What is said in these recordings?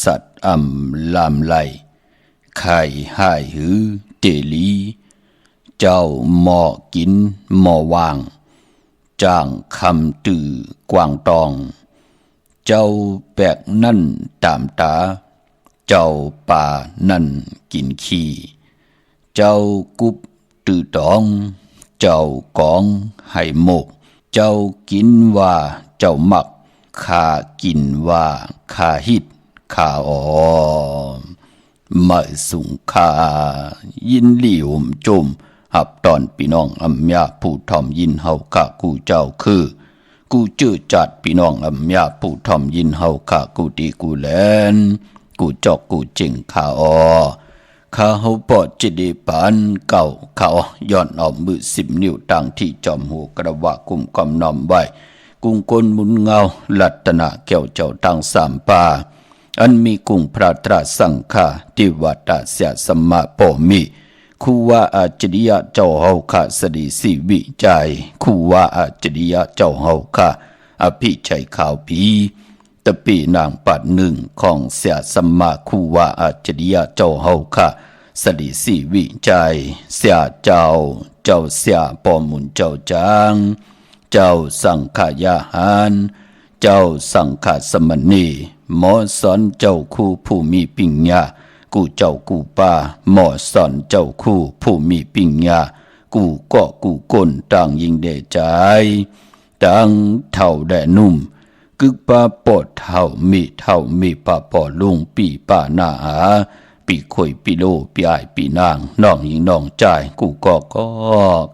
สัตอำลามไหลไข่ห่ายหือเตลีเจ้าหมอกินหมอวางจ้างคำตื่อกวางตองเจ้าแปกนั่นตามตาเจ้าป่านั่นกินขี้เจ้ากุบตื่อตองเจ้ากองให้หมกเจ้ากินว่าเจ้ามักข้ากินว่าข้าฮิตข้าออไม่สุงข้ายินหลี่มจมหับตอนพี่น้องอำยาผู้ทอมยินเฮากะกูเจ้าคือกูจื้อจัดพี่น้องอำยาผู้ทอมยินเฮากะกูดีกูแลนกูจอกกูจิงข้าออข้าเฮาปอดจิดีปานเก่าข้าย้อนเอามือ10 นิ้วตั้งที่จอมหูกระวะกุมกำนอมไว้กุ้งกลมุนเงาลัตนะแก้วเจ้าตั้ง3 ป่าอันมีกุ้งพระตราสังฆาติวัตเสียสมะปอมิคูว่าอาจริยะเจ้าเฮาข้าสดีสิวิจัยคูว่าอาจริยะเจ้าเฮาข้าอภิชัยข่าวผีตะปีนางปัด1ของเสียสมะคูว่าอาจริยะเจ้าเฮาข้าสดีสิวิจัยเสียเจ้าเสียปอมุนเจ้าจางเจ้าสังขยาหารเจ้าสังขสมณีหมอสอนเจ้าคู่ผู้มีปิญญากูเจ้ากูป่าหมอสอนเจ้าคู่ผู้มีปิญญากูก็กูก้นต่างยิงเดใจต่างเท่าแดนุ่มกึกป่าปอดเท่ามีป่าปอลุงปีป่าหน้าอาปีข่อยปีโลปีอ้ายปีนางน้องยิงน้องใจกูก็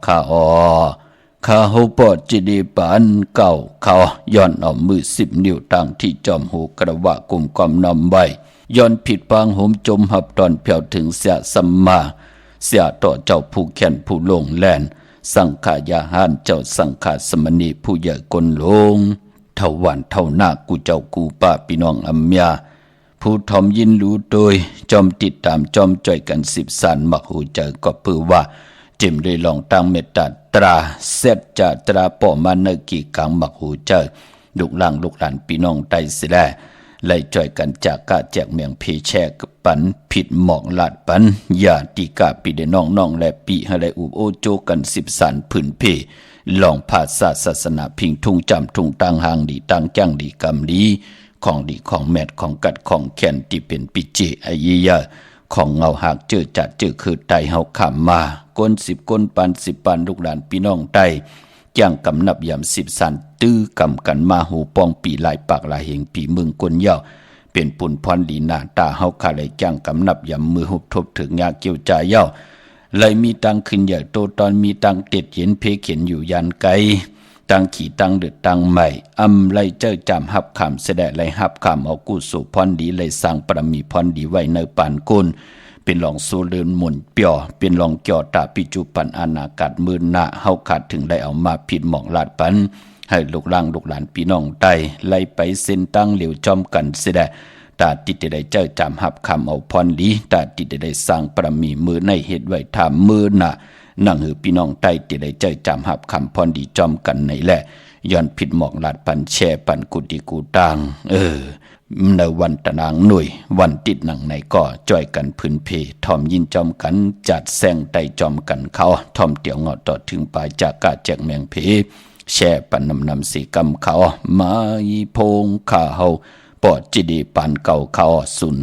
ข้าออข้าเฮาปอดจิดีปานเก่าเขาย้อนเอามือ10 นิ้วตั้งที่จอมหูกระวะกุมกำนำไว้ย้อนผิดปางโหมจมหับตอนเพียวถึงเสียสัมมาเสียต่อเจ้าผู้แค้นผู้ลงแลนสังขายาหารเจ้าสังขสมณีผู้ใหญ่กลลงเท่าวันเท่านากูเจ้ากูป้าพี่น้องอัมยาผู้ทอมยินรู้โดยจอมติดตามจอมจ่อยกัน10 สันมักหูเจอก็ปือว่าจิมได้ลองตั้งเมตตาตราเสร็จจะตราป่อมาเนกีกังมักหูเจอลูกหลานพี่น้องไตสิแลไล่จ่อยกันจากกะแจกเมียงเพแชกปันผิดหมอกลาดปันญาติกาปีเดน้องและปีให้ไลอุบโอโจกัน10 สันผืนเพลองภาษาศาสนาพิงทุ่งจำทุ่งตังหางดีตังจ้างดีกำลีของดีของแมดของกัดของแขนที่เป็นปิเจไอยยะของเงาหากเจอจัดเจอคือไตเฮาขำมาก้น10 ก้นปัน10 ปันลูกหลานพี่น้องไตจ้างกำนับยำ10 สันตื้อกำกันมาหูปองปีลายปากลายเหงปีเมืองกลเย้าเป็นปุ่นพรดีหน้าตาเฮาขาเลยจ้างกำนับยำมือหุบทบถึงยาเกี่ยวใจเย้าเลยมีตังขึ้นใหญ่โตตอนมีตังเต็ดเย็นเพเขียนอยู่ยันไกตังขี่ตังเดือดตังใหม่ไลเจ้าจำหับคำเสด็จไลหับคำเอากู้สู่พรดีเลยสร้างปรมีพรดีไว้ในปานกุลเป็นหลองสูเลือนหมุนเปียวเป็นหลองเกี่ยวตาปิจุปันอนาคตมือหน้าเฮาขาดถึงได้เอามาผิดหมองลาดปันให้ลูกหลานพี่น้องไตไล่ไปเส้นตั้งเหลียวจอมกันเสด็จตาติดได้เจ้าจำหับคำเอาพรดีตาติดได้สร้างปรมีมือในเหตุไว้ทำมือหน้านั่งหือพี่น้องไตติดได้เจ้าจำหับคำพรดีจอมกันในแหละย้อนผิดหมอกลาดปันแช่ปันกุฏิกูตังในวันตะนางหน่วยวันติดหนังในก่อจ่อยกันพื้นเพทอมยินจอมกันจัดแซงไตจอมกันเขาทอมเตียวเงาต่อถึงปลายจากกาแจกเมียงเพแช่ปันนำสีกำเขามาอีพงข้าเฮาปอดจิดีปันเก่าเขา064964924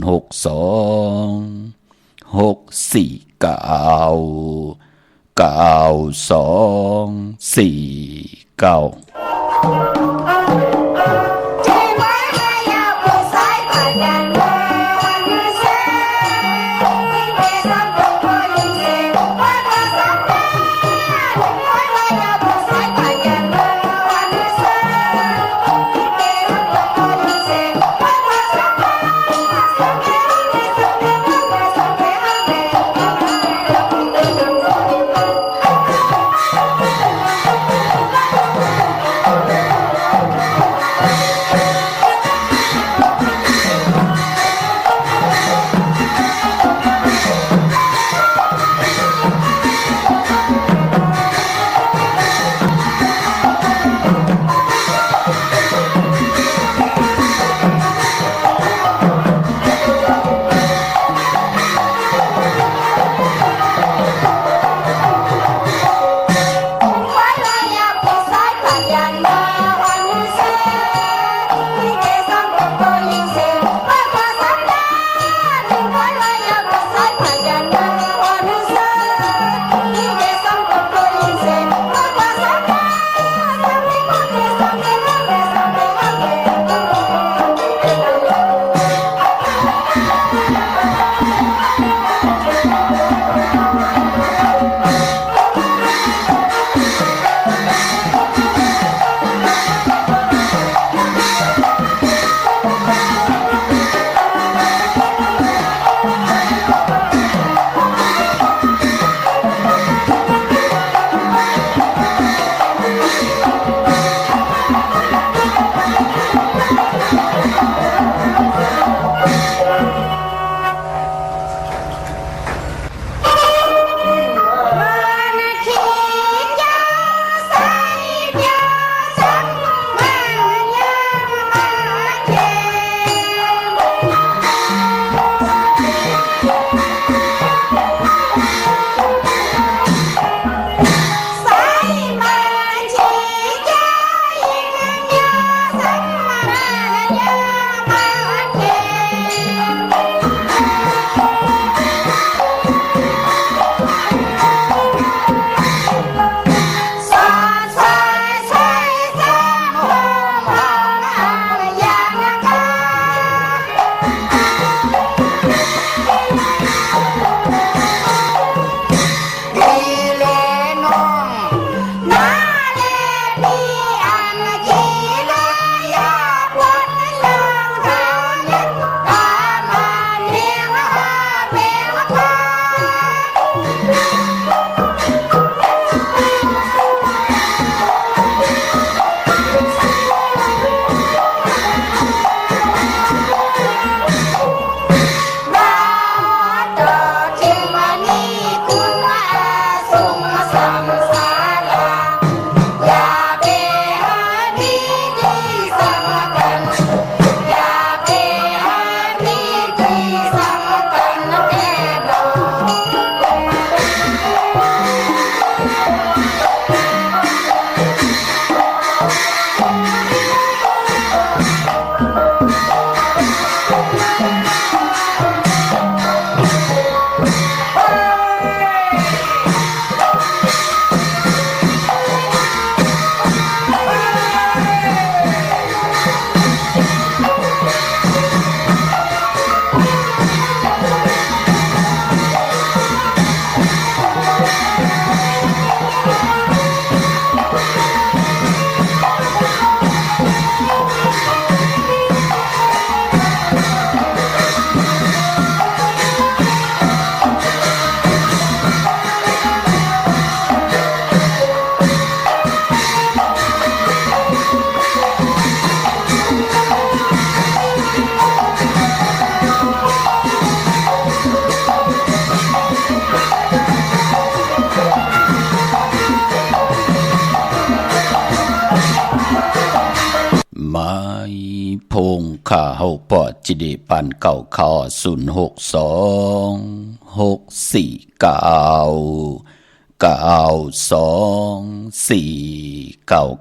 พงข้าเฮาปอจิเดปันเก่าข้อ06264924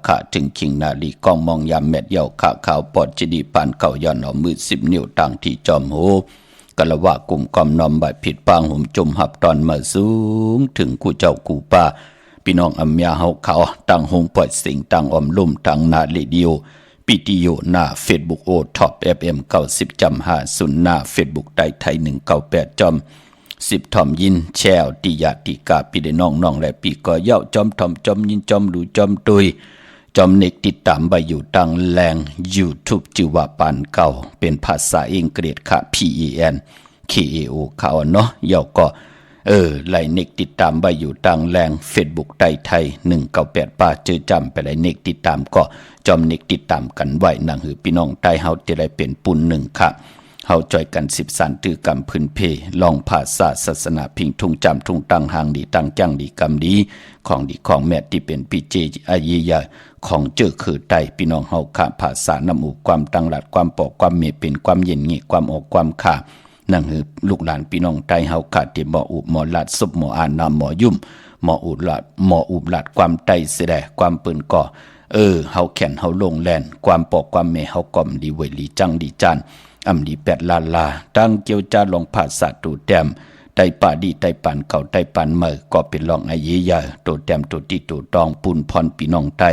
ค่ะถึงคิงนาลีกองมองยามแมดเยาข่าข่าวปอจิเดปันเก่าย้อนเอามือ10 นิ้วตั้งที่จอมโหกะละว่ากลุ่มกอมนอมใบผิดปางหุ่มจุ่มหับตอนมาสูงถึงกูเจ้ากูป้าพี่น้องอำยาเฮาเขาตั้งหงปล่อยสิ่งตั้งอมลุ่มตั้งนาเรดิโอปิติโยหน้า Facebook โอท็อป FM 90.50หน้า Facebook ไทย198จอม10ทอมยินแชวติยาติกาพี่ได้น้องและพี่ก็เย้าจอมทอมจอมยินจอมหลูจอมตุยจอมเน็กติดตามใบอยู่ตั้งแรง YouTube ชื่อว่าปานเก่าเป็นภาษาอังกฤษค่ะ PENKAO เขาเนาะเย้าก็ไลเน็กติดตามใบอยู่ตั้งแรง Facebook ไทย198ป้าเจอจำไปไลเน็กติดตามก็จอมเน็กติดตามกันไว้นังหือพี่น้องใต้เฮาจะได้เป็นปุ่นหนึ่งค่ะเฮาจอยกัน10สันตือกรรมพื้นเพลองภาษาศาสนาพิงทุ่งจำทุ่งตั้งหางดีตั้งจังดีกรรมดีของแม่ที่เป็นพี่เจอายียาของเจอคือไตพี่น้องเฮาค่ะภาษานำอุความตั้งหลัดความปอกความเมเป็นความเย็นงี้ความออกความค่านั่นคือลูกหลานพี่น้องใต้เฮาค่ะที่หมออุบหมอลัดซุบหมออานามหมอยุ่มหมออุบลัดความไตเสดความปืนก่อเฮาแขนเฮาลงแลนความปอกความเมเฮากอมดีเวลีจังดีจานอำดีแปดลาตั้งเกียวจาลงภาษาตูแต้มไตป่าดีไตปันเก่าไตปันเมื่อก็เป็นลองอายียาตูแต้มตูติตูตองปุนพรพี่น้องไต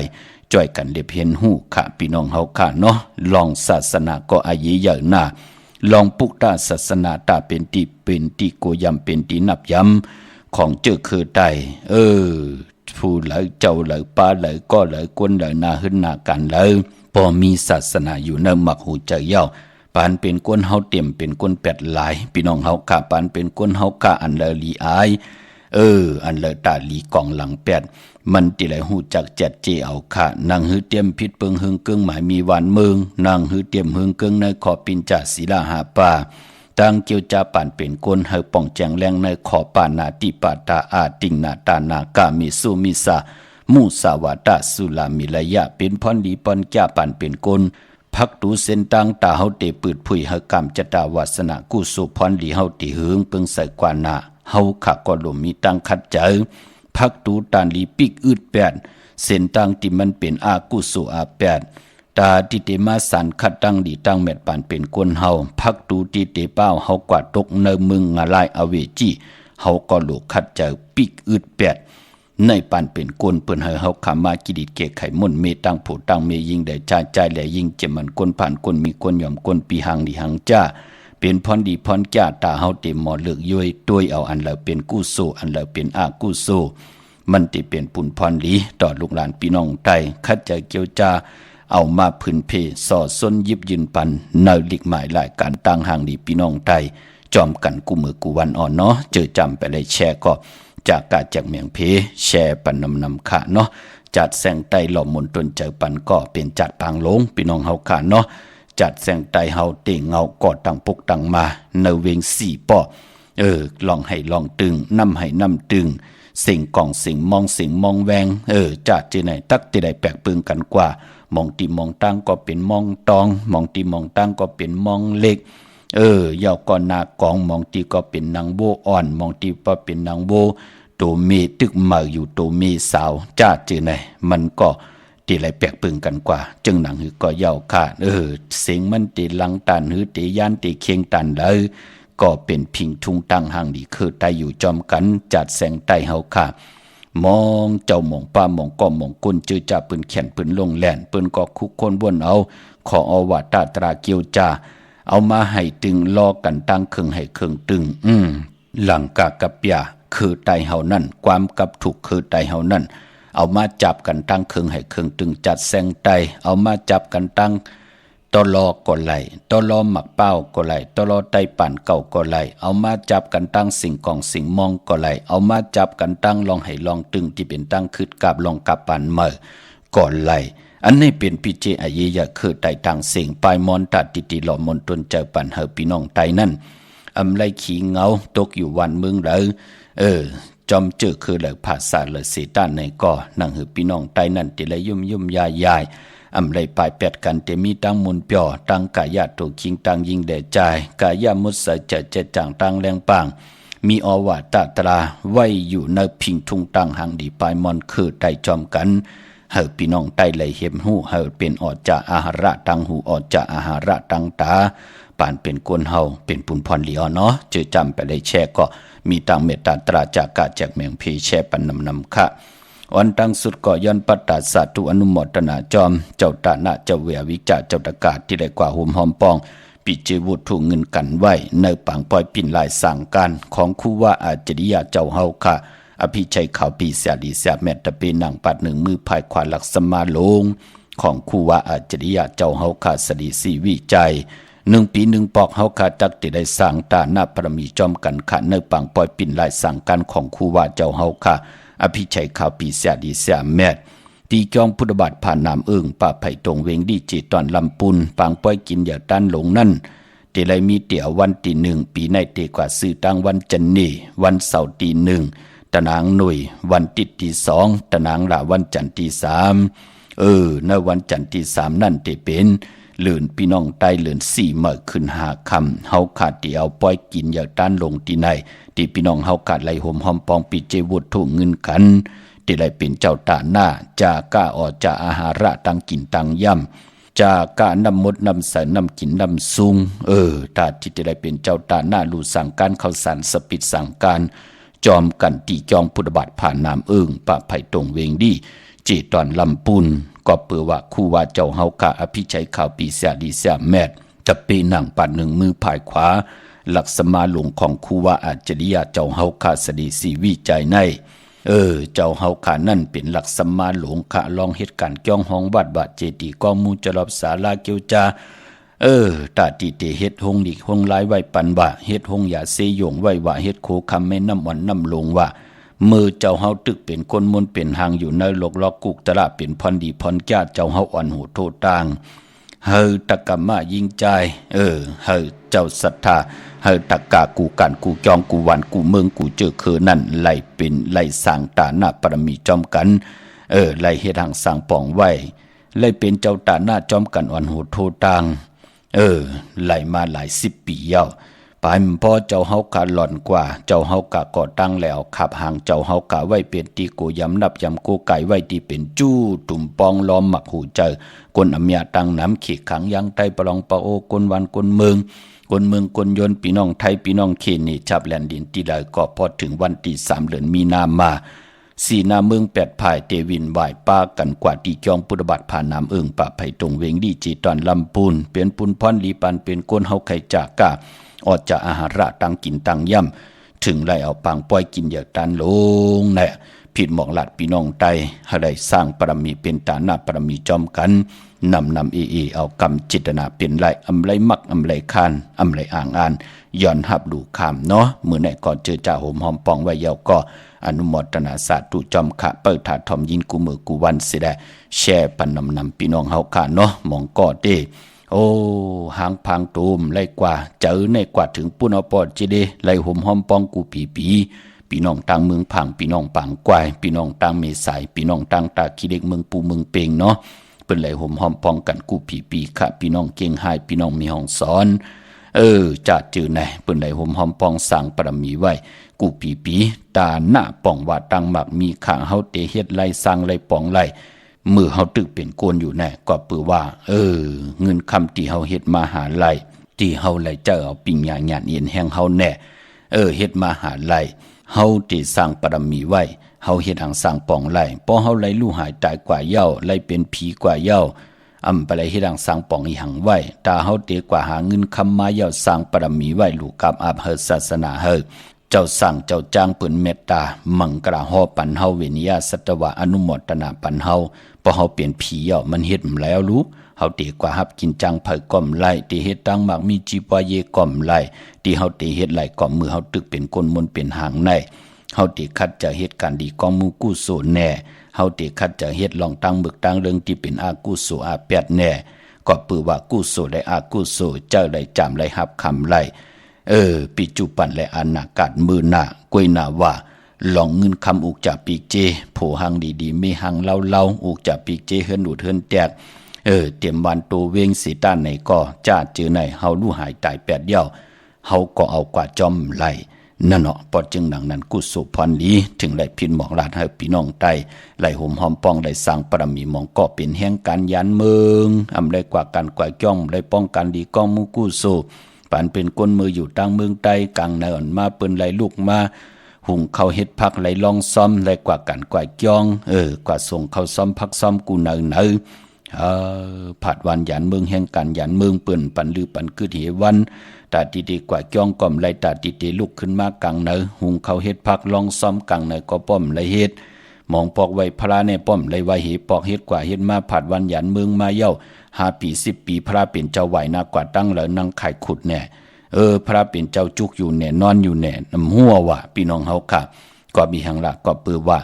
จ่อยกันเล็บเห็นหูค่ะพี่น้องเฮาค่ะเนาะลองศาสนาก็อายียาหน้าลองปุกตาศาสนาตาเป็นที่โกยำเป็นที่นับยำของเจอคือไตผู้เหลยเจ้าเหลยป้าเหลยก็เหลยกวนเหลยนาหึ้นนากันเลยพอมีศาสนาอยู่ในหมักหูใจเย้าปานเป็นก้นเฮาเต็มเป็นก้นแปดหลายพี่น้องเฮาค่ะปานเป็นก้นเฮาค่ะอันเลลีอายอันเลตาลีกองหลังแปดมันติไหลหูจักแจดเจเอาค่ะนางหือเตรียมพิษเปิงหึงเกิงหมายมีหวานเมืองนางหือเตรียมหึงเกิงในขอปินจ่าศิลาหาป่าตั้งเกียวจาป่านเป็นก้นเฮาป่องแจงแรงในขอป่านาติปาตาอาติงนาตานากามิสุมิสามุสาวาตาสุลามิระยะเป็นพรดีปอนจ้าป่านเป็นก้นพักตูเส้นตังตาเฮาเตปืดผุยเฮากรรมจตาวาสนากุสุพรดีเฮาติหึงเปิงใส่กว่านาเฮาขะก็ลมมีตังคัดเจอพักตูตานลีปิกอึดแปดเส้นตังที่มันเป็นอากุสุอาแปดตาติเตมาสันคัดตังดีตังแมดปานเป็นกวนเฮาพักตูติเตเป้าเฮากวาดตกเนมึงงาลายอเวจีเฮาก็ลูกคัดเจอปิกอึดแปดในปานเป็นกวนเปิ้นให้เฮาขามากิดิเกไขมนเมตังผู้ตังเมยิงได้ใจแลยิงเจมันกวนผ่านกวนมีกวนยอมกวนปีหังดีหังจ้าเป็นพรดีพรจ้าตาเฮาเต็มหมอเลือกย้อยต้วยเอาอันแล้วเป็นกู้โซอันแล้วเป็นอากู้โซมันติเป็นปุ่นพรดีต่อลูกหลานพี่น้องไทยคัดใจเกียวจาเอามาพื้นเพสอส้นยิบยืนปันเนลิกหมายหลายการตั้งห่างดีพี่น้องไทยจอมกันกูมือกูวันอ่อนเนาะเจอจำไปเลยแชร์ก็จากกาจากเมียงเพแชร์ปันนำขาเนาะจัดแสงไตหล่อมนตนเจอปันก็เป็นจัดปางลงพี่น้องเฮาขาเนาะจัดแสงไตเฮาเต่งเงากอดตังปุกตังมาเนเวง4ป่อลองให้ลองตึงนำให้นำตึงสิ่งกองสิ่งมองแวงจัดจีไหนตักที่ใดแปลกปึงกันกว่ามองตีมองตั้งก็เป็นมองตองมองตีมองตั้งก็เป็นมองเล็กยาวก่อนนากองมองตีก็เป็นนางโบอ่อนมองตีก็เป็นนางโบตัวเมตึกมาอยู่ตัวเมสาวจ้าจือไหนมันก็ตีไรแปลกปึงกันกว่าจึงหนังหือก็ยาวขาดเสียงมันตีลังตันหือตียานตีเคียงตันเลยก็เป็นพิงทุงตั้งห่างดีคือไตอยู่จอมกันจัดแสงไตเฮาค่ะมองเจ้ามองป้ามองก็มองกุนจือจ่าปืนแขนปืนลงแหลนปืนก็คุกคนบนเอาขอเอาว่าตาตราเกียวจ่าเอามาให้ตึงรอกันตั้งเครื่องให้เครื่องตึงหลังกากับยาคือไตเฮานั่นความกับถูกคือไตเฮานั่นเอามาจับกันตั้งเครื่องให้เครื่องตึงจัดแสงไตเอามาจับกันตั้งตลอก็ไหลตลอหมักเป้าก็ไหลตลอไตปั่นเก่าก็ไหลเอามาจับกันตั้งสิ่งกองสิ่งมองก็ไหลเอามาจับกันตั้งลองให้ลองตึงที่เป็นตั้งคืดกับลองกับปั่นเมื่อก่อนไหลอันนี้เป็นพิเจอายียะคือไตต่างเสียงปลายมอนตัดติติหล่อมนตนเจอปั่นเฮอพี่น้องไตนั่นอำไลขี้เงาตกอยู่วันเมืองเลยจอมเจอคือเลยภาษาเลยเสตานในก่อนั่งหือพี่น้องไตนั่นติเลยยุ่มยาย อำไรปลายแปดกันเตมีตั้งมุนเปียวตั้งกายะตุคิงตั้งยิงแด่ใจกายะมุสสะจะเจจังตั้งแรงปังมีอวาตตราไว้อยู่ในพิงทุงตั้งหังดีปลายมอนคือไตจอมกันเฮาพี่น้องไตไหลเห็มหูเฮาเป็นออจาอาหาระตังหูออจาอาหาระตังตาปานเป็นกวนเฮาเป็นปุนพรเหลียวเนาะเจอจำไปเลยแช่ก็มีตังเมตตาตราจากกะจากเมืองเพแช่ปันนำค่ะวันตั้งสุดก็ย้อนปัตตาสาธุอนุโมทนาจอมเจ้าตานะเจ้าเวียวิจาเจ้าตะกาศที่ได้กว่าหุมหอมปองปิเจวุฒุเงินกันไว้ในปังปอยปิ่นลายสั่งการของคู่ว่าอาจริยาเจ้าเฮาค่ะอภิชัยข่าวปีเสียดีเสียแม่ตะเป็นหนังปัดหนึ่งมือภายขวาลักษมาลงของคู่ว่าอาจริยาเจ้าเฮาค่ะสดีสีวิจัย1 ปี1ปอกเฮาขาจักติได้สร้างตาหน้าพระมีจอมกันขะในปังปอยปิ่นลายสั่งการของคู่ว่าเจ้าเฮาค่ะอภิชัยข่าวปีเสียดีเสียแม่ตีจองพุทธบาทผ่านนามเอิงป่าไผ่ตรงเวงดีจีตอนลำปุนปังป้อยกินอย่าต้านหลงนั่นเตไลมีเตี่ยววันที่1ปีในเตกว่าซื้อตั้งวันจันนีวันเสาร์ที่1ตะนางหน่วยวันติดที่2ตะนางละวันจันทร์ที่3ในวันจันทร์ที่3นั่นเตเป็นเลื่นพี่น้องใต้เลื่น4มื้อขึ้น5ค่ำเฮาขาดเตี่ยวป้อยกินอย่าต้านหลงที่ไหนที่พี่น้องเฮาขาดไหลห่มหอมปองปีเจวุฒถุเงินกันที่ได้เป็นเจ้าตาหน้าจาก้าออจาอาหาระตังกินตังย่ำจาก้านำมดนำใส่นำกินนำซุงตาที่ได้เป็นเจ้าตาหน้าลู่สั่งการเข้าสารสปิดสั่งการจอมกันตีจองพุทธบาทผ่านนามเอิงปะไผ่ตรงเวงดีเจตอนลำปุนก็เปือว่าคู่ว่าเจ้าเฮากะอภิชัยข่าวปีเสียดีเสียแมดตะปีหนังปัดหนึ่งมือภายขวาหลักสมาหลงของคู่ว่าอาจริยาเจ้าเฮากะสดีสีวิจัยในเจ้าเฮาขานั่นเป็นหลักสัมมาหลวงขะลองเหตุการณ์จ้องห้องวัดบาดเจดีกองมูจรอบศาลาเกียวจาตาติเตเฮ็ดหงดิกหงหลายไว้ปันว่าเฮ็ดหงอย่าเสยงไว้ว่าเฮ็ดโคคำแม่น้ำวันน้ำลงว่ามือเจ้าเฮาตึกเป็นคนมนเป็นหางอยู่ในโลกลอกกุกตระเป็นพรดีพรแก่เจ้าเฮาอ่อนหูโทต่างเฮาตะกะมายิงใจเฮาเจ้าศรัทธาเฮาตะกะกูกันกูจองกูวันกูเมืองกูเจอคือนั่นไหลเป็นไหลสร้างตาหน้าปรมีจอมกันไหลเฮ็ดหางสร้างป่องไว้ไหลเป็นเจ้าตาหน้าจอมกันอ่อนหูโทต่างไหลมาหลาย10 ปียาวปายพอเจ้าเฮากะหล่อนกว่าเจ้าเฮากะก่อตั้งแล้วขับหางเจ้าเฮากะไว้เป็นตีโกยำนับยำโกไก่ไว้ที่เป็นจู้ตุ่มปองล้อมหมักหูเจอกนอำยาตังน้ำขีขังยังไตปลองปะโอกนวันกนเมืองกนยนพี่น้องไทยพี่น้องเขนี่จับแลนดินที่ใดก็พอถึงวันที่3 เดือนมีนามาสีนาเมือง8 ภายเตวินไหวป้ากันกว่าตีจองพุทธบาทผ่านน้ำเอิงปะไผ่ตรงเวงดีจีตอนลำปูนเป็นปุนพรลีปันเป็นก้นเฮาไข่จากกะอดจะอาหาระตังกินตังย่ำถึงไล่เอาปังป้อยกินอยากตันลงแน่ผิดหมอกหลัดพี่น้องไตให้ได้สร้างปรมีเป็นตาหน้าปรมีจอมกันนำเอากำจิตนาเป็นไรอำไรมักอำไรคานอำไรอ่างอ่านย้อนหับดูคำเนาะมือไหนก่อนเจอจ่าโหมหอมปองไว้เยาก็อนุโมทนาสาธุจอมขะเปิดถาทอมยินกูมือกูวันเสียได้แช่ปันนำพี่น้องเฮาค่ะเนาะมองก็เด้หางพังตูมไล่กว่าเจอในกว่าถึงปุณปอดจีเดไล่ห่มหอมปองกูปีพี่น้องต่างเมืองพังพี่น้องปังกวายพี่น้องต่างเมสายพี่น้องต่างตาขี้เล็กเมืองปูเมืองเปงเนาะเปิ้นไล่ห่มหอมปองกันกูปีค่ะพี่น้องเก่งหายพี่น้องมีห้องสอนจัดจือไหนเปิ้นไล่ห่มหอมปองสร้างปรมีไว้กูปีตาหน้าป่องว่าตังหมักมีข้างเฮาเตเฮ็ดไล่สร้างไล่ป่องไล่มือเฮาตึกเป็นโกนอยู่แน่ก็ปือว่าเงินคำที่เฮาเฮ็ดมาหาไล่ที่เฮาไล่เจ้าเอาปิ่งหยาหยาดเย็นแห่งเฮาแน่เฮ็ดมาหาไล่เฮาที่สร้างปรมีไว้เฮาเฮ็ดหางสร้างป่องไล่พอเฮาไล่ลู่หายตายกว่าเหย้าไล่เป็นผีกว่าเหย้าอำไปไล่เฮ็ดหางสร้างป่องอีหังไว้ตาเฮาเตกว่าหาเงินคำมาเหย้าสร้างปรมีไว้ลูกกับอาบเฮศาสนาเฮเจ้าสั่งเจ้าจ้างเปิ้นเมตตามังกระหอปันเฮาเวนิยาสัตวะอนุโมทนาปันเฮาพอเฮาเปลี่ยนผีเหย้ามันเฮ็ดแล้วรู้เฮาเตกว่าฮับกินจังเผยก่อมไล่ที่เฮ็ดตังมากมีจีปเยก่อมไล่ที่เฮาเตเฮ็ดไล่ก่อมมือเฮาตึกเป็นก้นมนเป็นหางในเฮาเตคัดจะเฮ็ดการดีกองมูกุศลแน่เฮาเตคัดจะเฮ็ดลองตั้งบึกตั้งเรื่องที่เป็นอากุศลอาแปดแน่ก็ปือว่ากุศลและอากุศลเจ้าได้จำได้ฮับคำไล่ปิจุปันและอนาคตมือหน้ากวยนาว่าลองเงินคำอุกจากปีกเจโผหังดีๆไม่หังเล่าอุกจากปีกเจเฮิรนดูดเฮิรนแตก เตรียมวันตัวเวงสีต้านไหนก็จ้าเจอไหนเฮาลู่หายตายแปดเดียวเฮาก็เอากว่าจอมไหลนั่นเนาะปอจึงหนังนั้นกุศลพรดีถึงได้พินหมอกลาดให้พี่น้องไตไหลห่มหอมปองได้สร้างปรมีหมองก็เป็นแห่งการยานเมืองอำได้กว่าการกว่าจ้องได้ป้องกันดีก้องมุกุโซปานเป็นก้นมืออยู่ตั้งเมืองใต้กลางเนินมาเปิ้นไหลลูกมาหุงเข้าเฮ็ดพักไหลลองซ้อมไหลกว่ากันกว่าจ้องกว่าส่งเข้าซ้อมพักซ้อมกูเนินผัดวันหยันเมืองแห่งการหยันเมืองเปิ่นปันลือปันคือเหวันตาดีดีกว่าจ้องก่อมไหลตาดีดีลุกขึ้นมากลางเนอหุงเข้าเฮ็ดพักลองซ้อมกลางเนอก็ป้อมไหลเฮ็ดมองปอกไว้พระในป้อมไหลไว้เหปอกเฮ็ดกว่าเฮ็ดมาผัดวันหยันเมืองมาเย้า5 ปี10 ปีพระเป็นเจ้าไหวนากว่าตั้งแล้วนั่งไข่ขุดแน่พระเป็นเจ้าจุกอยู่แน่นอนอยู่แน่น้ำหัวว่ะพี่น้องเฮาค่ะก็มีหังละก็ปือว่า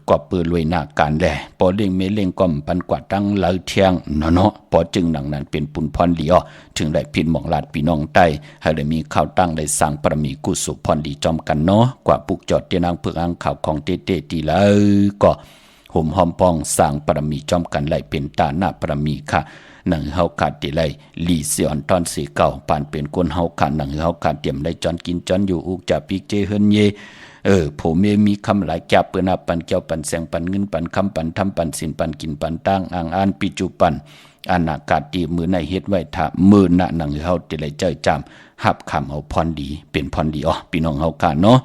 ก็ปืนรวยหน้าการแลปอเล่งเมเล่งก่อมปันกว่าตั้งเหลาเทียงเนาะปอจึงหนังนั้นเป็นปุนพรดีอ้อถึงได้พินหมองลาดพี่น้องใต้ให้ได้มีข้าวตั้งได้สร้างปรมีกุศลพรดีจอมกันเนาะกว่าปุกจอดเตียนางเพื่ออังข่าวของเต้ตีแล้วก็ห่มหอมปองสร้างปรมีจอมกันไหลเป็นตาหน้าปรมีค่ะหนังเฮาขาดติไลลีเสียอนตอนสีเก่าปานเป็นคนเฮาขาดหนังเฮาขาดเตรียมได้จอนกินจอนอยู่อุกจะปีกเจเฮินเยผมมีคำหลายแก่เปิ้นปันเจ้าปันแสงปันเงินปันคำปันทำปันสินปันกินปันตั้งอ่างอ่านปิจุปันอานากาศดีมือในเฮ็ดไว้ถ้ามือหน้าหนังเฮาติไลเจ้าจำหับคำเอาพรดีเป็นพรดีอ๋อพี่น้องเฮาขาเนาะ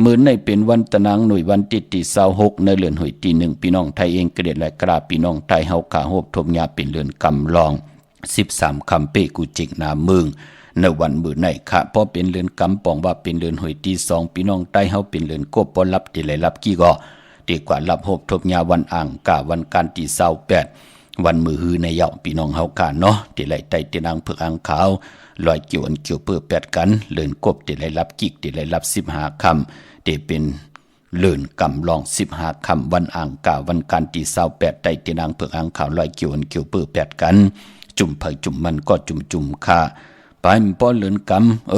มื้อในเป็นวันตะนางหน่วยวันที่26ในเดือนหอยที่1พี่น้องไทยเองเกลียดและกราพี่น้องไทยเฮาขาโฮบทมยาเป็นเรือนกำลอง13คำเปกูจิกนาเมืองในวันมื้อในค่ะพอเป็นเรือนกำปองว่าเป็นเรือนหอยที่2พี่น้องไทยเฮาเป็นเรือนกบบ่รับที่ไหลรับกี่ก็ดีกว่ารับโฮบทมยาวันอ่างกะวันการที่28วันมื้อฮือในเหยาพี่น้องเฮาขาเนาะที่ไหลไตที่นางเผือกอ่างขาวลอยเกี่ยวอันเกี่ยวเปื้อแปดกันเรือนกบที่ไหลรับกิกที่ไหลรับ15คำที่เป็นเลื่อนกำลอง15คำวันอ่างกาวันการที่28ไตที่นางเผือกอ่างขาวลอยเกี่ยวอันเกี่ยวเปื้อแปดกันจุ่มเผยจุ่มมันก็จุ่มค่ะไปมันป้อนเลือนกำ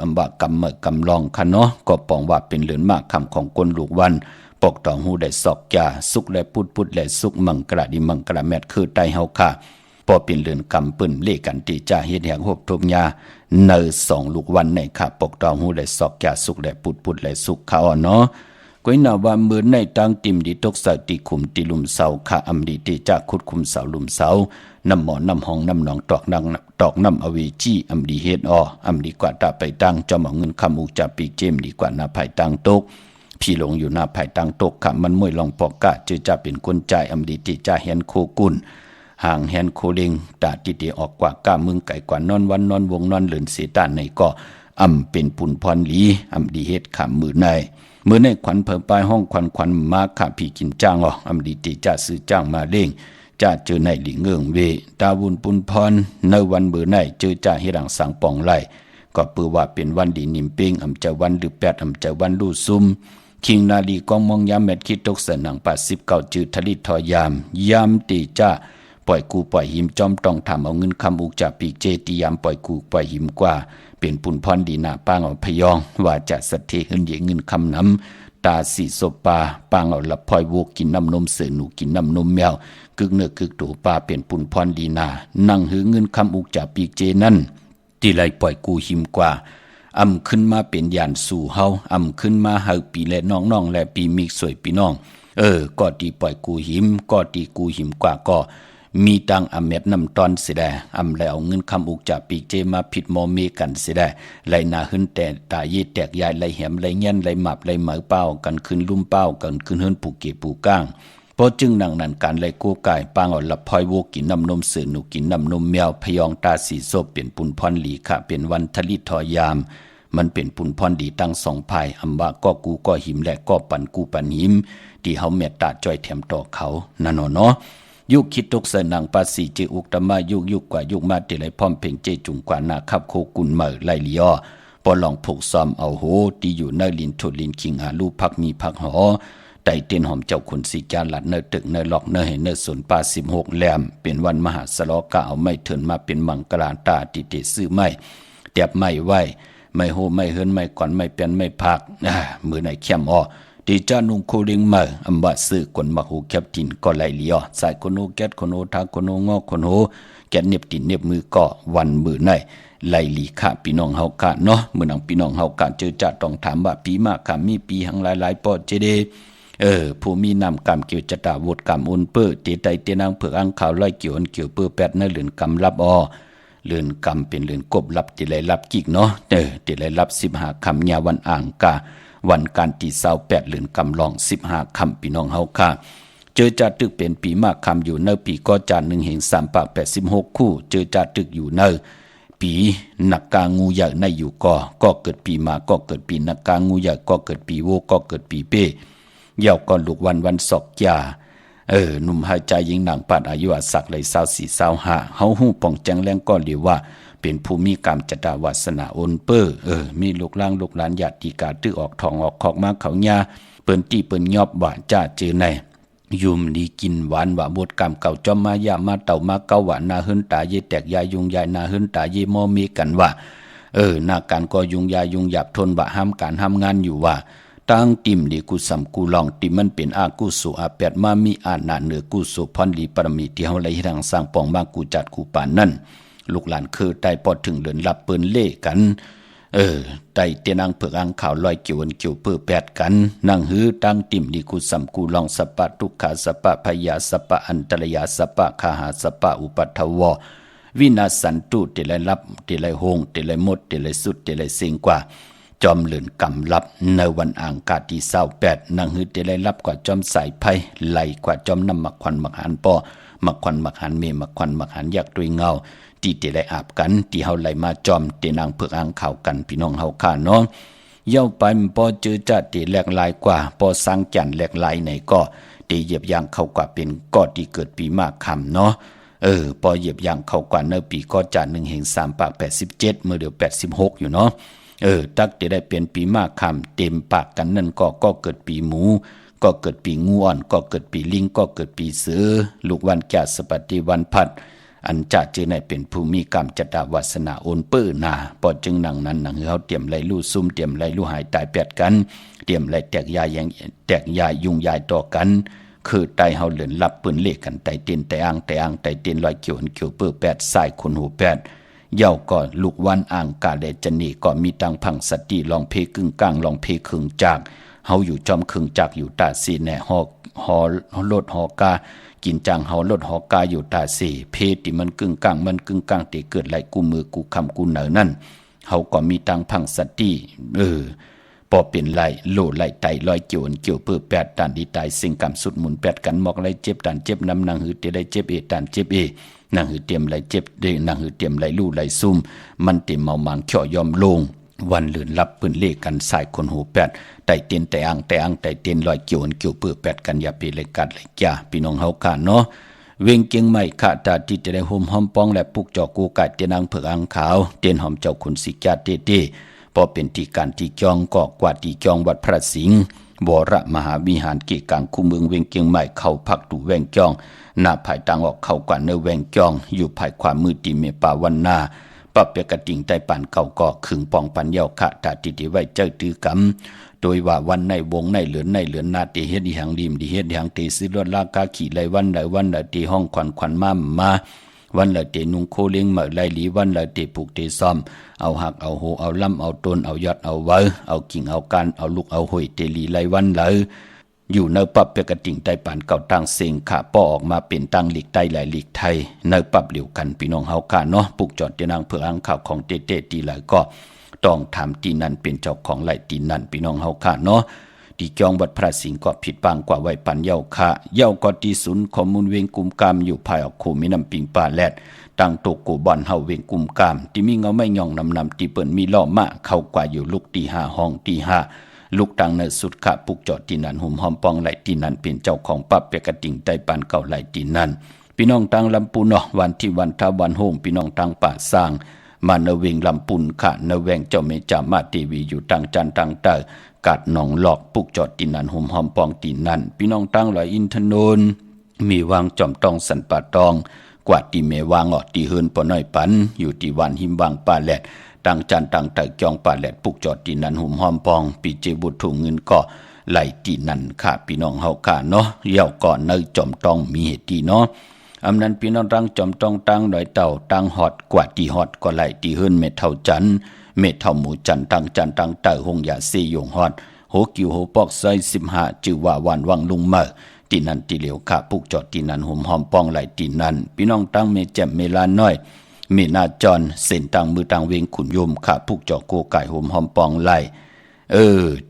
อันว่ากำเมื่อกำลองค่ะเนาะก็ปองว่าเป็นเลือนมากคำของกลลูกวันปกต่อหูได้สอกยาสุกและพุดและสุกมังกระดิมังกระแมดคือไตเฮาค่ะพอเป็นเลือนกำปืนเลกันที่จะเฮ็ดแห่งหบทมยาเนอ2ลูกวันในค่ะปกต่อหูได้สอกยาสุกและพุดและสุกค่ะเนาะก้อยนาว่ามือในตั้งติมดีตกใส่ตีขุมตีลุมเสาค่ะอำดีที่จะขุดคุมเสาลุมเสาน้ำหมอน้ำห้องน้ำหนองตอกน้ำอเวจีอำดีเฮ็ดอำดีกว่าตาไปตั้งจอมเอาเงินคำอุกจะปีเจมดีกว่าหน้าภายตั้งตกพี่หลงอยู่หน้าภายตั้งตกค่ะมันมวยลองปอกกะจะเป็นคนใจอำดีที่จะเห็นโคกุลห่างแฮนโคเลงตาติออกกว่าก้ามึงไก่กว่านอนวันนอนวงนอนเลือนเสตาในก็อำเป็นปุนพรลีอำดีเฮ็ดขำมือในขวัญเพิ่มปลายห้องขวัญมาขาพี่กินจ้างอำดีติจะซื้อจ้างมาเล่งจะเจอในหลิงเงืองเวตาวุนปุนพรในวันเบื่อในเจอจ่าเฮรังสังปองไล่ก็ปือว่าเป็นวันดีนิมเป้งอำจะวันหรือ8อำจะวันลู่ซุมคิงนาลีกองมองยามแมดคิดตกเสนัง89จือทลิตทอยามตีจ้าปล่อยกูปล่อยหิมจอมต้องทำเอาเงินคำอุกจากปีเจตียามปล่อยกูปล่อยหิมกว่าเป็นปุนพรดีนาปางเอาพยองว่าจะสะเทหึนเยเงินคำน้ำตาสีโซปาปางเอาละพลอยวูกินน้ำนมเสือหนูกินน้ำนมแมวกึกเนื้อกึกตัวปลาเป็นปุนพรดีนานั่งหือเงินคำอุกจากปีเจนั่นที่ไรปล่อยกูหิมกว่าอำขึ้นมาเป็นยานสู่เฮาอำขึ้นมาเฮาปีและน้องและปีมิกสวยพี่น้องก็ตีปล่อยกูหิมก็ตีกูหิมกว่าก็มีตังอเม็ดน้ำตอนสิได้อำแล้วเงินคำอุกจากปีเจมาผิดมอเมกันสิได้ไหลนาหึนแต่ตาเยแตกยายไหลแหมไหลเงี้ยนไหลหมับไหลเหมือเป้ากันขึ้นลุ่มเป้ากันขึ้นเฮินปูเกปูก้างเพราะจึงดังนั้นการไหลกู้กายปางเอาละพลอยโวกินน้ำนมเสือหนูกินน้ำนมแมวพยองตาสีโซเป็นปุนพรหลีค่ะเป็นวันทลิทอยามมันเป็นปุนพรดีตั้ง2ภายอำว่าก็กูก็หิมและก็ปันกูปันหิมที่เฮาเมตตาจ้อยแถมต่อเขานั่นเนาะยุคคิดตกเสนังปาสีเจอุกตมายุกกว่ายุคมาติไหลพร้อมเพ่งเจจุงกว่านาคับโคกุนเหมอไลลียอปอลองผูกซ้อมเอาโหที่อยู่ในลินทุลินคิงหาลูพักมีพักหอไต่เต้นหอมเจ้าขุนสีจานหลัดเนตึกเนหลอกเนให้เนสนปา16แหลมเป็นวันมหาสลอกะเอาไม่เถินมาเป็นมังกราตาติเตซื้อไม่เตียบไม่ไหวไม่โหไม่เฮินไม่ก่อนไม่เป็นไม่พักมือไหนเข้มอ้อเต ตีจานุงโคเลียงมาอำบะซื้อกวนมาหูแคบตินก็ไหลเลียวสายคนโอแก๊สคนโอทาคนโองอคนโอแก๊สเน็บตินเน็บมือก็วันมือในไหลหลีค่ะพี่น้องเฮากะเนาะเมื่อนังพี่น้องเฮากะเจอจะต้องถามว่าปีมากค่ะมีปีหังหลายๆปอเจเดผู้มีนำกรรมเกี่ยวจะตาโวดกรรมอุนเปื้อเตไตเตนางเผือกอังขาวลอยเกี่ยวอันเกี่ยวเปื้อแปดในเหลือนกรรมรับเลือนกรรมเป็นเลือนกบรับติไหลรับกิกเนาะติไหลรับ15คำยาวันอ่างกาวันการตี28เลือนกำลอง15คำพี่น้องเฮาค่ะเจอจะตึกเป็นปีมากคำอยู่เนปีก็จาน1แห่ง3ปาก86คู่เจอจะตึกอยู่เนปีนักกางูใหญ่ในอยู่ก็เกิดปีมาก็เกิดปีนักกางูใหญ่ก็เกิดปีโวก็เกิดปีเป้เย่าก่อนลูกวันศอกยาหนุ่มหายใจยิงหนังปัดอายุอาศักเลย24 25เฮาฮู้ป่องแจงแรงก็เรียกว่าเป็นภูมิกรรมจตาวาสนาโอนเปอร์มีลูกล่างลูกหลานญาติกาตื้อออกทองออกคอกมาเขาญาเปิ้นตี้เปิ้นยอบว่าจ้าเจอในยุมดีกินหวานว่าบดกรรมเก่าจอมมายามาเต่ามาเก่าว่านาหึนตาเยแตกยายุงยายนาหึนตาเยมอมีกันว่าหน้าการก็ยุงยายุงหยาบทนว่าห้ามการห้ามงานอยู่ว่าตั้งติมดีกุสัมกูลองติมันเป็นอากุสุอาแปดมามีอาณาเหนือกุสุพรลีปรมีที่เฮาไหลทางสร้างปองมากูจัดกูปานนั่นลูกหลานคือได้พอถึงเดินรับเปิ้นเล่กันไต่เตียนางเผือกอังข่าวลอยเกี่ยวเกี่ยวเปื้อแปดกันนั่งหือตั้งติมดีกุสัมกูลองสัปปะทุกขาสัปปะพยาสัปปะอันตรยาสัปปะคาหาสัปปะอุปัฏฐวะวินาสันตุเตไลรับเตไลโหงเตไลมดเตไลสุดเตไลเสิงกว่าจอมเหลือนกำลับในวันอ่างกาตี28นางหือเตไลรับกว่าจอมสายไพ่ไหลกว่าจอมน้ำมักควันมักหันปอมักควันมักหันเมมักควันมักหันยักด้วยเงาที่เตไลอาบกันที่เฮาไหลมาจอมเตนางเผือกอ่างข่าวกันพี่น้องเฮาข้าเนาะเย้าไปปอเจอจะเตแหลกลายกว่าปอสร้างจันแหลกลายไหนก็เตเหยียบยางเข้ากว่าเป็นก็ที่เกิดปีมากคำเนาะปอเหยียบยางเข้ากว่าเนปีก็จาน1แห่ง3ปาก87เมื่อเดี๋ยว86อยู่เนาะตักจะได้เป็นปีมากคำเต็มปากกันนั่นก็เกิดปีหมูก็เกิดปีงูอ่อนก็เกิดปีลิงก็เกิดปีเสือลูกวันแก่สปฏิวันพัดอันจะเจอในเป็นภูมิกรรมจตาวาสนาโอนเปื้อนาปอจึงหนังนั้นหนังเขาเตรียมไหลลู่ซุ่มเตรียมไหลลู่หายตายแปดกันเตรียมไหลแตกยาอย่างแตกยายุงยายต่อกันคือไตเฮาเหลือนรับปืนเล็กกันไตเตียนไตอ่างไตอ่างไตเตียนลอยเกี่ยวเปื้อแปดสายคนหูแปดเย่าก็ลูกวันอ่างกาเดจนีก็มีตังพังสติลองเพกึ่งกลางลองเพครึ่งจากเฮาอยู่จอมครึ่งจากอยู่ตาสีแหน่หอลดหอกากินจังเฮาลดหอกาอยู่ตาสีเพติมันกึ่งกลางมันกึ่งกลางที่เกิดไหลกูมือกูคำกูเหนือนั่นเฮาก็มีตังพังสติพอเป็นไหลโลไหลไตลอยเกี่ยวเปื้อแปดตันดีตายสิ่งกรรมสุดหมุนแปดกันหมอกไหลเจ็บตันเจ็บน้ำนางหือเตได้เจ็บตันเจ็บนางหือเตรียมไหลเจ็บเดนางหือเตรียมไหลลู่ไหลซุ่มมันเต็มเมามังเขียวยอมลงวันเหลือนรับปืนเล่กันสายคนหูแปดไตเตียนไตอ่างไตเตียนลอยเกี่ยวเปื้อแปดกันอย่าไปเลยกัดเลยจ้าพี่น้องเฮาค่ะเนาะเวงเกียงใหม่ขาตาที่จะได้ห่มหอมป้องและปุกจอกูกายเตียนางเผือกอ่างขาวเตียนหอมเจ้าคุณสิกาเต้พอเป็นที่การที่จองก็กว่าที่จองวัดพระสิงห์วรมหาวิหารเกกลางคู่เมืองเวียงเกียงใหม่เข้าพักดูแวงจองหน้าภายต่างออกเข้ากว่าเนื้อแวงจองอยู่ภายความมือตีเมป่าวันนาปับเปียกระติ่งใต้ป่านเก่าก็ขึงปองปันเย้าขะตาติไว้เจ้าตือกำโดยว่าวันในวงในเหลือนนาตีเฮ็ดดิหังดิมดิเฮ็ดดิหังตีซื้อรถลากาขี่ไหลวันตีห้องควันมาวันละเตนุงโคเลี้ยงเหมไลหลีวันละเตปลูกเตซ้อมเอาหักเอาโหเอาลำเอาต้นเอายอดเอาไว้เอากิ่งเอาการเอาลูกเอาหอยเตลีไลวันเลยอยู่ในปับเปกติ่งไตป่านเก่าตั้งเสียงขาป้อออกมาเป็นตั้งหลีกไตหลายหลีกไทยในปับเหลียวกันพี่น้องเฮาค่ะเนาะปลูกจอดเตนางเผือกอ่างข่าวของเตตีหลายก็ต้องถามตีนั่นเป็นเจ้าของไหลตีนั่นพี่น้องเฮาค่ะเนาะที่จองวัดพระสิงห์ก็ผิดบางกว่าไว้ปันเย้าค่ะเย้าก็ที่ศูนย์ข้อมูลเวงกุมกามอยู่ภายออกคูมีน้ำปิงป่าแลดตั้งโตโกบอนเฮาเวงกุมกามที่มีเงาไม่ย่องนำที่เปิ้นมีล้อมะเข้ากว่าอยู่ลูกตี5ห้องตี5ลูกตังในสุดขะปุกจอดที่นั่นหุ่มหอมปองไหลที่นั่นเป็นเจ้าของปับเปกติ่งไตปานเก่าไหลที่นั่นพี่น้องตังลำปูนเนาะวันที่วันทาวันโฮมพี่น้องตังป่าสร้างมาเนเวงลำปุนค่ะเนแวงเจ้าเมจามาทีวีอยู่ตังจันตังเตอกัดหนองหลอกปุกจอดที่นั่นหุ่มหอมปองที่นั่นพี่น้องตังลอยอินทนนมีวางจอมตองสันป่าตองกว่าที่เมวางออกที่เฮินปอน้อยปันอยู่ที่วันหิมวางป่าแหลดตังจันตังเตอจองป่าแหลดปุกจอดที่นั่นหุ่มหอมปองปีเจบุตรถุงเงินก็ ไหลตีนั่นค่ะพี่น้องเฮาค่ะเนาะเยี่ยวก่อนในจอมต้องมีเหตุดีเนาะอำนั้นพี่น้องรังจอมต้องตั้งดอยเต่าตั้งฮอดกว่าตีฮอดก็ไหลตีเฮิรนเม็ดเท่าจันเม็ดเท่าหมูจันตั้งจันตั้งเต่าหงยาเซยงฮอดโหกิวโหปอกไซ15จือว่าวันวังลุงเมอตีนันตีเหลียวค่ะปุกจอดตีนันห่มหอมป้องไหลตีนันพี่น้องตั้งเมแจ่มเมลาน้อยเมนาจรเส้นตังมือตังเวงขุนยมค่ะปุกจอโกไก่ห่มหอมป้องไหล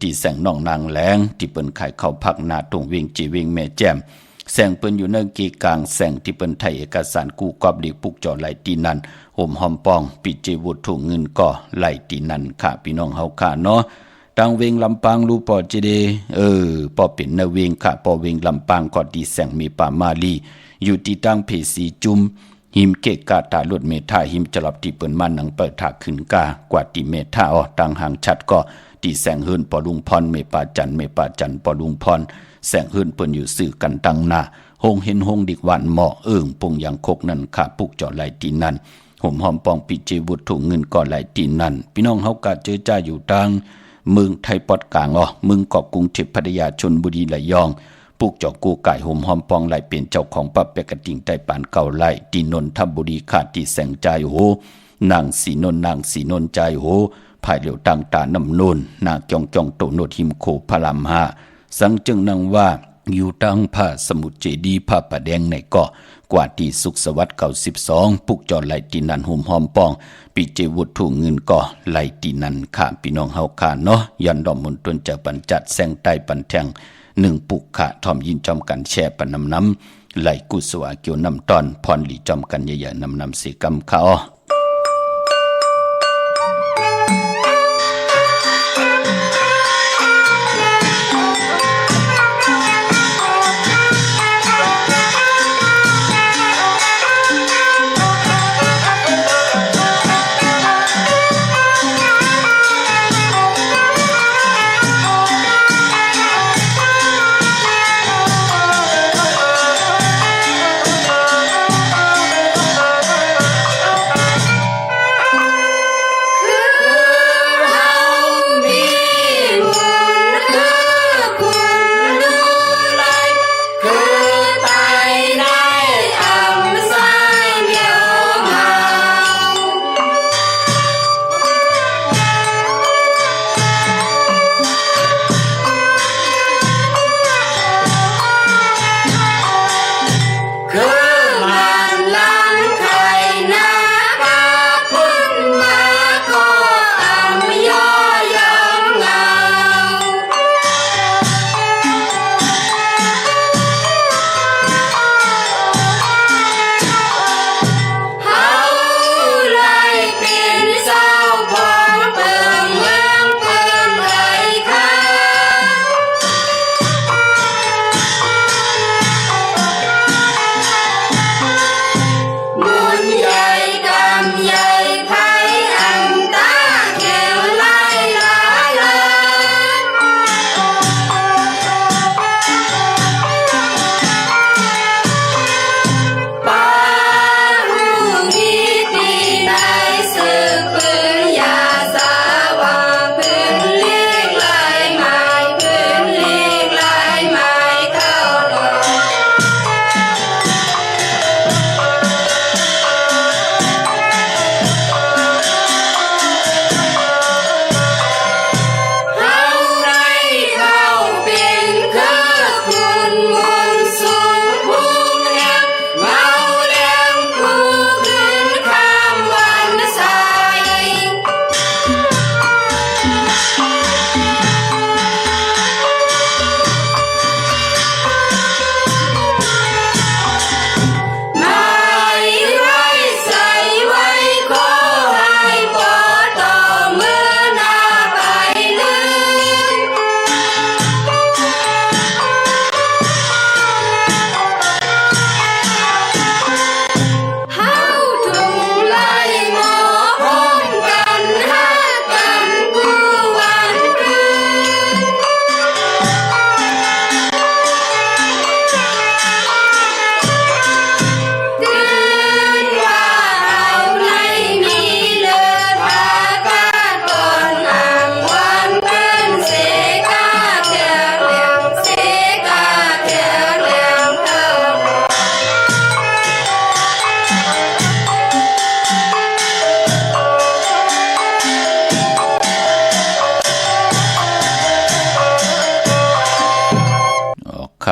ตีแสงน้องนางแหลงที่เปิ้นไข่เข้าพักนาตรงเวงจีเวงแม่แจ่มแสงเปิ้นอยู่ในกีกลางแสงที่เปิ้นไทยเอกสารกูกอบดีปุกจอไหลตีนันห่มหอมป้องปิเจวุถุเงินก่อไหลตีนันค่ะพี่น้องเฮาค่ะเนาะตังเวงลำปางรูปอเจเดปอเป็นนาเวงค่ะปอเวงลำปางก็ดีแสงมีป่ามาลีอยู่ที่ตั้งเพสีจุมหิมเกกาตาลดเมธาหิมจลับที่เปิ้นมานังเปิดถาขึ้นกากว่าที่เมธาตังหางชัดก็ที่แสงเฮินปอลุงพรเมปาจันปอลุงพรแสงเฮินเปิ้นอยู่สื่อกันตังนาหงเห็นหงดิกวันเหมาะปงยังคกนั่นค่ะปุกจอไหลตีนั่นห่มหอมปองปิเจวุถุเงินก่อไหลตีนั่นพี่น้องเฮากะเจอจ้าอยู่ตังเมืองไทยปอดกลางเมืองเกาะกรุงเทพพัทยาชลบุรีระยองปุกจอกกูไก่ห่มหอมปองไหลเป็นเจ้าของปั๊บเปกระติ่งใต้ปานเก่าไหลตีนนทบุรีขาดที่แสงใจโหนางสีนนใจโหภายเหลียวต่างตาน้ำนูนนางจองโตโนดหิมโคพระลำหาสังจึงนางว่าอยู่ตั้งผ้าสมุทรเจดีผ้าประแดงในเกาะกว่าที่สุขสวัสดิ์เก่า12ปุกจอไหลตีนันห่มหอมปองปีเจวุฒุเงินก่อไหลตีนันค่ะพี่น้องเฮาค่ะเนาะยันดอมมนตนจะบรรจัดแสงใต้ปันแทง1ปุกค่ะทอมยินจอมกันแช่ปนน้ำไหลกุสวาเกี่ยวน้ำตอนพรหลีจอมกันใหญ่ๆน้ำสีกำเขา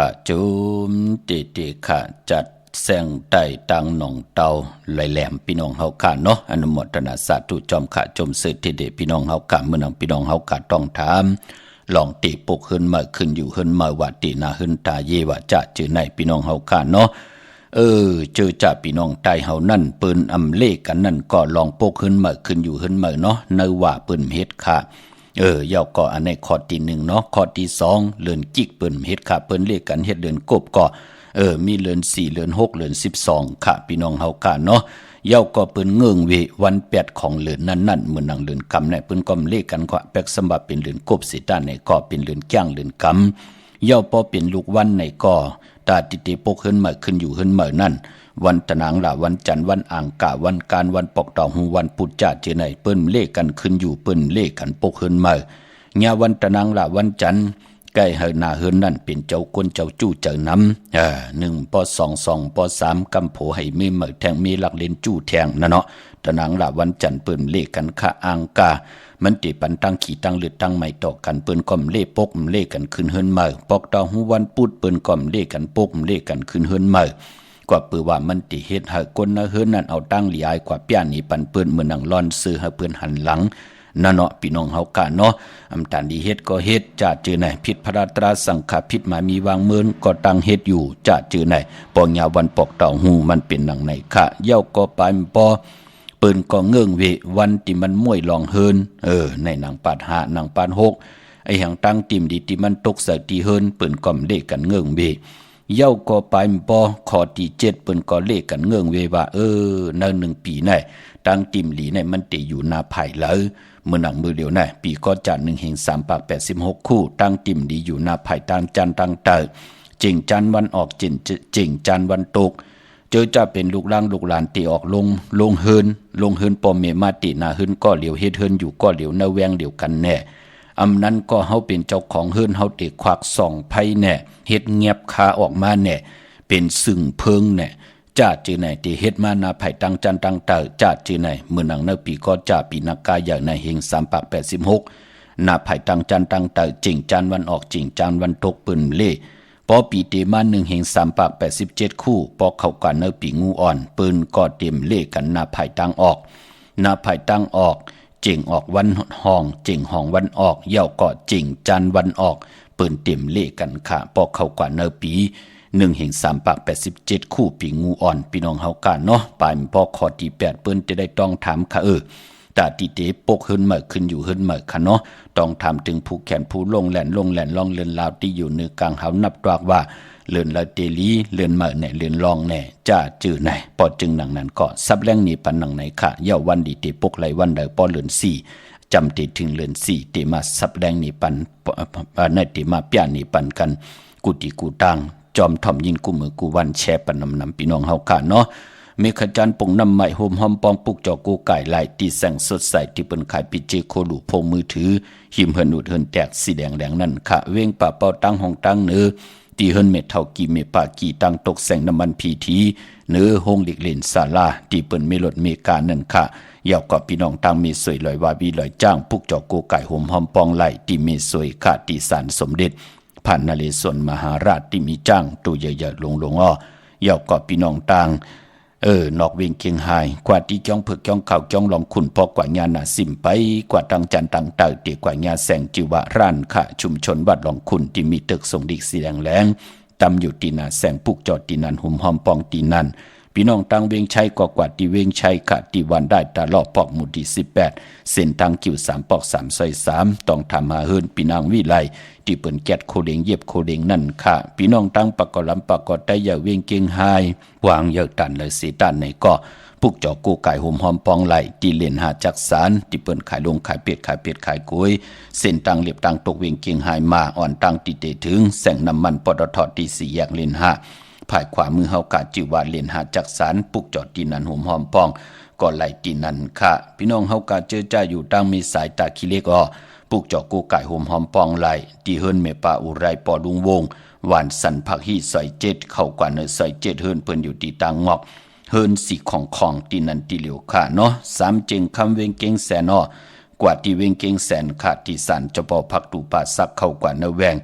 ข้าจุมติข้าจัดแสงใต้ตังหนองเตาไหลแหลมพี่น้องเฮาข้าเนาะอนุโมทนาสาธุจอมข้าจมเสด็จเดพี่น้องเฮาข้าเมื่อนังพี่น้องเฮาข้าต้องถามลองติปกขึ้นมาขึ้นอยู่ขึ้นมาว่าตินาขึ้นตาเยว่าจะจือในพี่น้องเฮาข้าเนาะเจอจ่าพี่น้องใต้เฮานั่นเปิ้นอำเลกันนั่นก็ลองปกขึ้นมาขึ้นอยู่ขึ้นมาเนาะในว่าเปิ้นเฮ็ดค่ะเย่าก็อันในข้อที่1เนาะข้อที่2เรือนจิกเปิ้นเฮ็ดค่ะเปิ้นเลขกันเฮ็ดเดือนกบก็มีเดือน4เดือน6เดือน12ค่ะพี่น้องเฮาค่ะเนาะเย่าก็เปิ้นเงื่งเววัน8ของเดือนนั้นๆมื้อนังเดือนกำเนี่ยเปิ้นก็เลขกันก็แปกสำบับเป็นเดือนกบสิตาในก็เป็นเดือนจ้างเดือนกำเย่าพอเป็นลูกวันในก็ตาติปกขึ้นมาขึ้นอยู่ขึ้นมานั่นวันตะนางละวันจันทร์วันอ่างกะวันการวันปอกตองหูวันพุธจะเจไหนเปิ้นเลขกันขึ้นอยู่เปิ้นเลขกันปกขึ้นมาญาวันตะนางละวันจันทร์ใกล้เฮนาเฮือนนั่นเป็นเจ้าก้นเจ้าจู้เจ้าน้ำ1ป2ป3กำโผให้มีเหมือแทงมีหลักเล่นจู้แทงนะเนาะตะนางละวันจันทร์เปิ้นเลขกันค่ะอ่างกามันติปันตั้งขี่ตั้งเลือดตั้งไม่ต่อกันเปิ้นก่อมเล่ปกเล่กันขึ้นเฮือนมาปอกตองหูวันพุธเปิ้นก่อมเล่กันปกเล่กันขึ้นเฮือนมากว่าเปือว่ามันติเฮ็ดให้คนนะเฮือนนั่นเอาตั้งหลีอายกว่าเปี้ยนนี่ปันเปิ้นเหมือนนังร้อนซื้อให้เปิ้นหันหลังนั่นเนาะพี่น้องเฮากะเนาะอำตานดีเฮ็ดก็เฮ็ดจะจือไหนผิดพระราตราสังฆผิดมามีวางเมินก็ตั้งเฮ็ดอยู่จะจือไหนปองยาวันปอกเต่าหูมันเป็นหนังไหนค่ะเย้าก็ปานปอเปิ้นก็เงื่งเววันที่มันม่วยลองเฮินในหนังปาด5หนังปาด6ไอ้หังตั้งติ่มดีที่มันตกใส่ที่เฮินเปิ้นก็เลขกันเงื่งเวเย้าก็ไปปอขอที่7เปิ้นก็เลขกันเงื่องเวว่าใน1ปีไหนตั้งติ่มหลีในมันติอยู่นาไผ่แล้วเมื่อหนังมือเดียวไหนปีก็จัด1แห่ง3ปาก86คู่ตั้งติ่มดีอยู่นาไผ่ตั้งจันตั้งเตอจิงจันวันออกจิงจันวันตกเจอจะเป็นลูกล่างลูกหลานตีออกลงเฮินปอมเมมาตินาเฮินก็เหลียวเฮ็ดเฮินอยู่ก็เหลียวนาแวงเหลียวกันแน่อำนั้นก็เฮาเป็นเจ้าของเฮินเฮาติควักส่องไผแน่เฮ็ดเงียบคาออกมาแน่เป็นซึ่งเพิงแน่จ้าจือไหนที่เฮ็ดมานาไผตั้งจันตั้งเตอจ้าจือไหนเมื่อนังเนปีก็จ้าปีนักกายอย่างในเฮง3ปาก86นาไผตั้งจันตั้งเตอจิงจันวันออกจิงจันวันตกปืนเล่ปอปีเตมา1แห่ง3ปาก87คู่ปอเข้ากันเนปีงูอ่อนปืนก็เต็มเล่กันนาไผตั้งออกนาไผตั้งออกจิงออกวันห้องจิงห้องวันออกเย่าก็จิงจันวันออกปืนเต็มเล่กันค่ะปอเข้ากว่าเนปี1แห่ง3ปาก87คู่ปีงูอ่อนพี่น้องเฮากะเนาะปลายพอข้อที่8เปิ้นจะได้ต้องถามค่ะตาติเตปกเฮินเหมือขึ้นอยู่เฮินเหมือค่ะเนาะต้องถามถึงผู้แขนผู้ลงแหลนล่องเรือนลาวที่อยู่เหนือกลางเฮานับตรากว่าเรือนละเตลีเรือนเหมือเนี่ยเรือนลองแน่จ้าจื้อไหนปอจึงหนังนั้นก็ซับแรงนี้ปันหนังไหนค่ะเย่าวันดีเตปกไหลวันใดปอเรือน4จำติถึงเรือน4ติมาซับแรงนี้ปันในติมาเปียนี่ปันกันกุติกูตังจอมถ่อมยินกูมือกูวันแชร์ปันนำพี่น้องเฮาค่ะเนาะเมฆจันทร์ปงน้ำใหม่โฮมหอมปองปุกจอกูไก่ไหลตีแสงสดใสที่เปิ้นขายปิเจโคลูโพมือถือหิมเฮินอุดเฮินแตกสีแดงนั่นค่ะเว้งป่าเป้าตั้งห้องตั้งเนื้อตีเฮินเม็ดเท่ากีเมปากีตั้งตกแสงน้ำมันพีทีเนื้อห้องเด็กเล่นศาลาที่เปิ้นเมลดเมกานั่นค่ะยาวกับพี่น้องตั้งมีสวยลอยวาบีลอยจ้างปุกจอกูไก่โฮมหอมปองไหลที่มีสวยค่ะตีสารสมเด็จผ่านนเรศวรมหาราชที่มีจ้างตัวใหญ่ๆลงอ้อยาวกับพี่น้องต่างนอกเวงเคียงหายกว่าที่จ้องเผือกจ้องเข่าจ้องลองขุนพอกว่าญาณาสิมไปกว่าตังจันตังเต่าตีกว่าญาแสงจิวะร้านค่ะชุมชนวัดลองขุนที่มีตึกส่งดิกสีแดงตำอยู่ตีนาแสงปุกจอดตีนันหุ่มหอมปองตีนันพี่น้องตังเวงชัยกว่าที่เวงชัยค่ะที่วันได้ตาลอปอกหมู่ที่18เส้นทางคิว3ปอก3ซอย3ต้องทำมาเฮินพี่นางวิไลที่เปิ้นแกดโคเดงเย็บโคเดงนั่นค่ะพี่น้องตั้งปากกอลำปากกอได้อย่าเวียงเกียงไฮวางเยอะตันเลยสีตันในก็ปุกจอกูไก่หอมหอมปองไหลที่เล่นหาจักสารที่เปิ้นขายลงขายเป็ดขายกุ้ยเส้นตังเล็บตังตกเวียงเกียงไฮมาอ่อนตังติเตถึงแสงน้ำมันปตทที่4แยกเลน5ภายขวามือเฮากะจิวาเลนหาจักสารปุกจอตีนันหอมหอมปองก็ไหลตีนันค่ะพี่น้องเฮากะเจอจ้าอยู่ตั้งมีสายตาขี้เล็กปุกจอกูไก่หอมหอมปองไหลที่เฮิรนเมปาอุไรปอดุงวงหวานสันผักฮีซอย7เข้ากว่าในซอย7เฮิรนเพิ่นอยู่ที่ตางงอกเฮิรนสีของตีนันตีเหลียวค่ะเนาะ3จึงคำเวงเก่งแสนกว่าที่เวงเก่งแสนค่ะที่สันจะปอพักตูป่าซักเข้ากว่าในแวง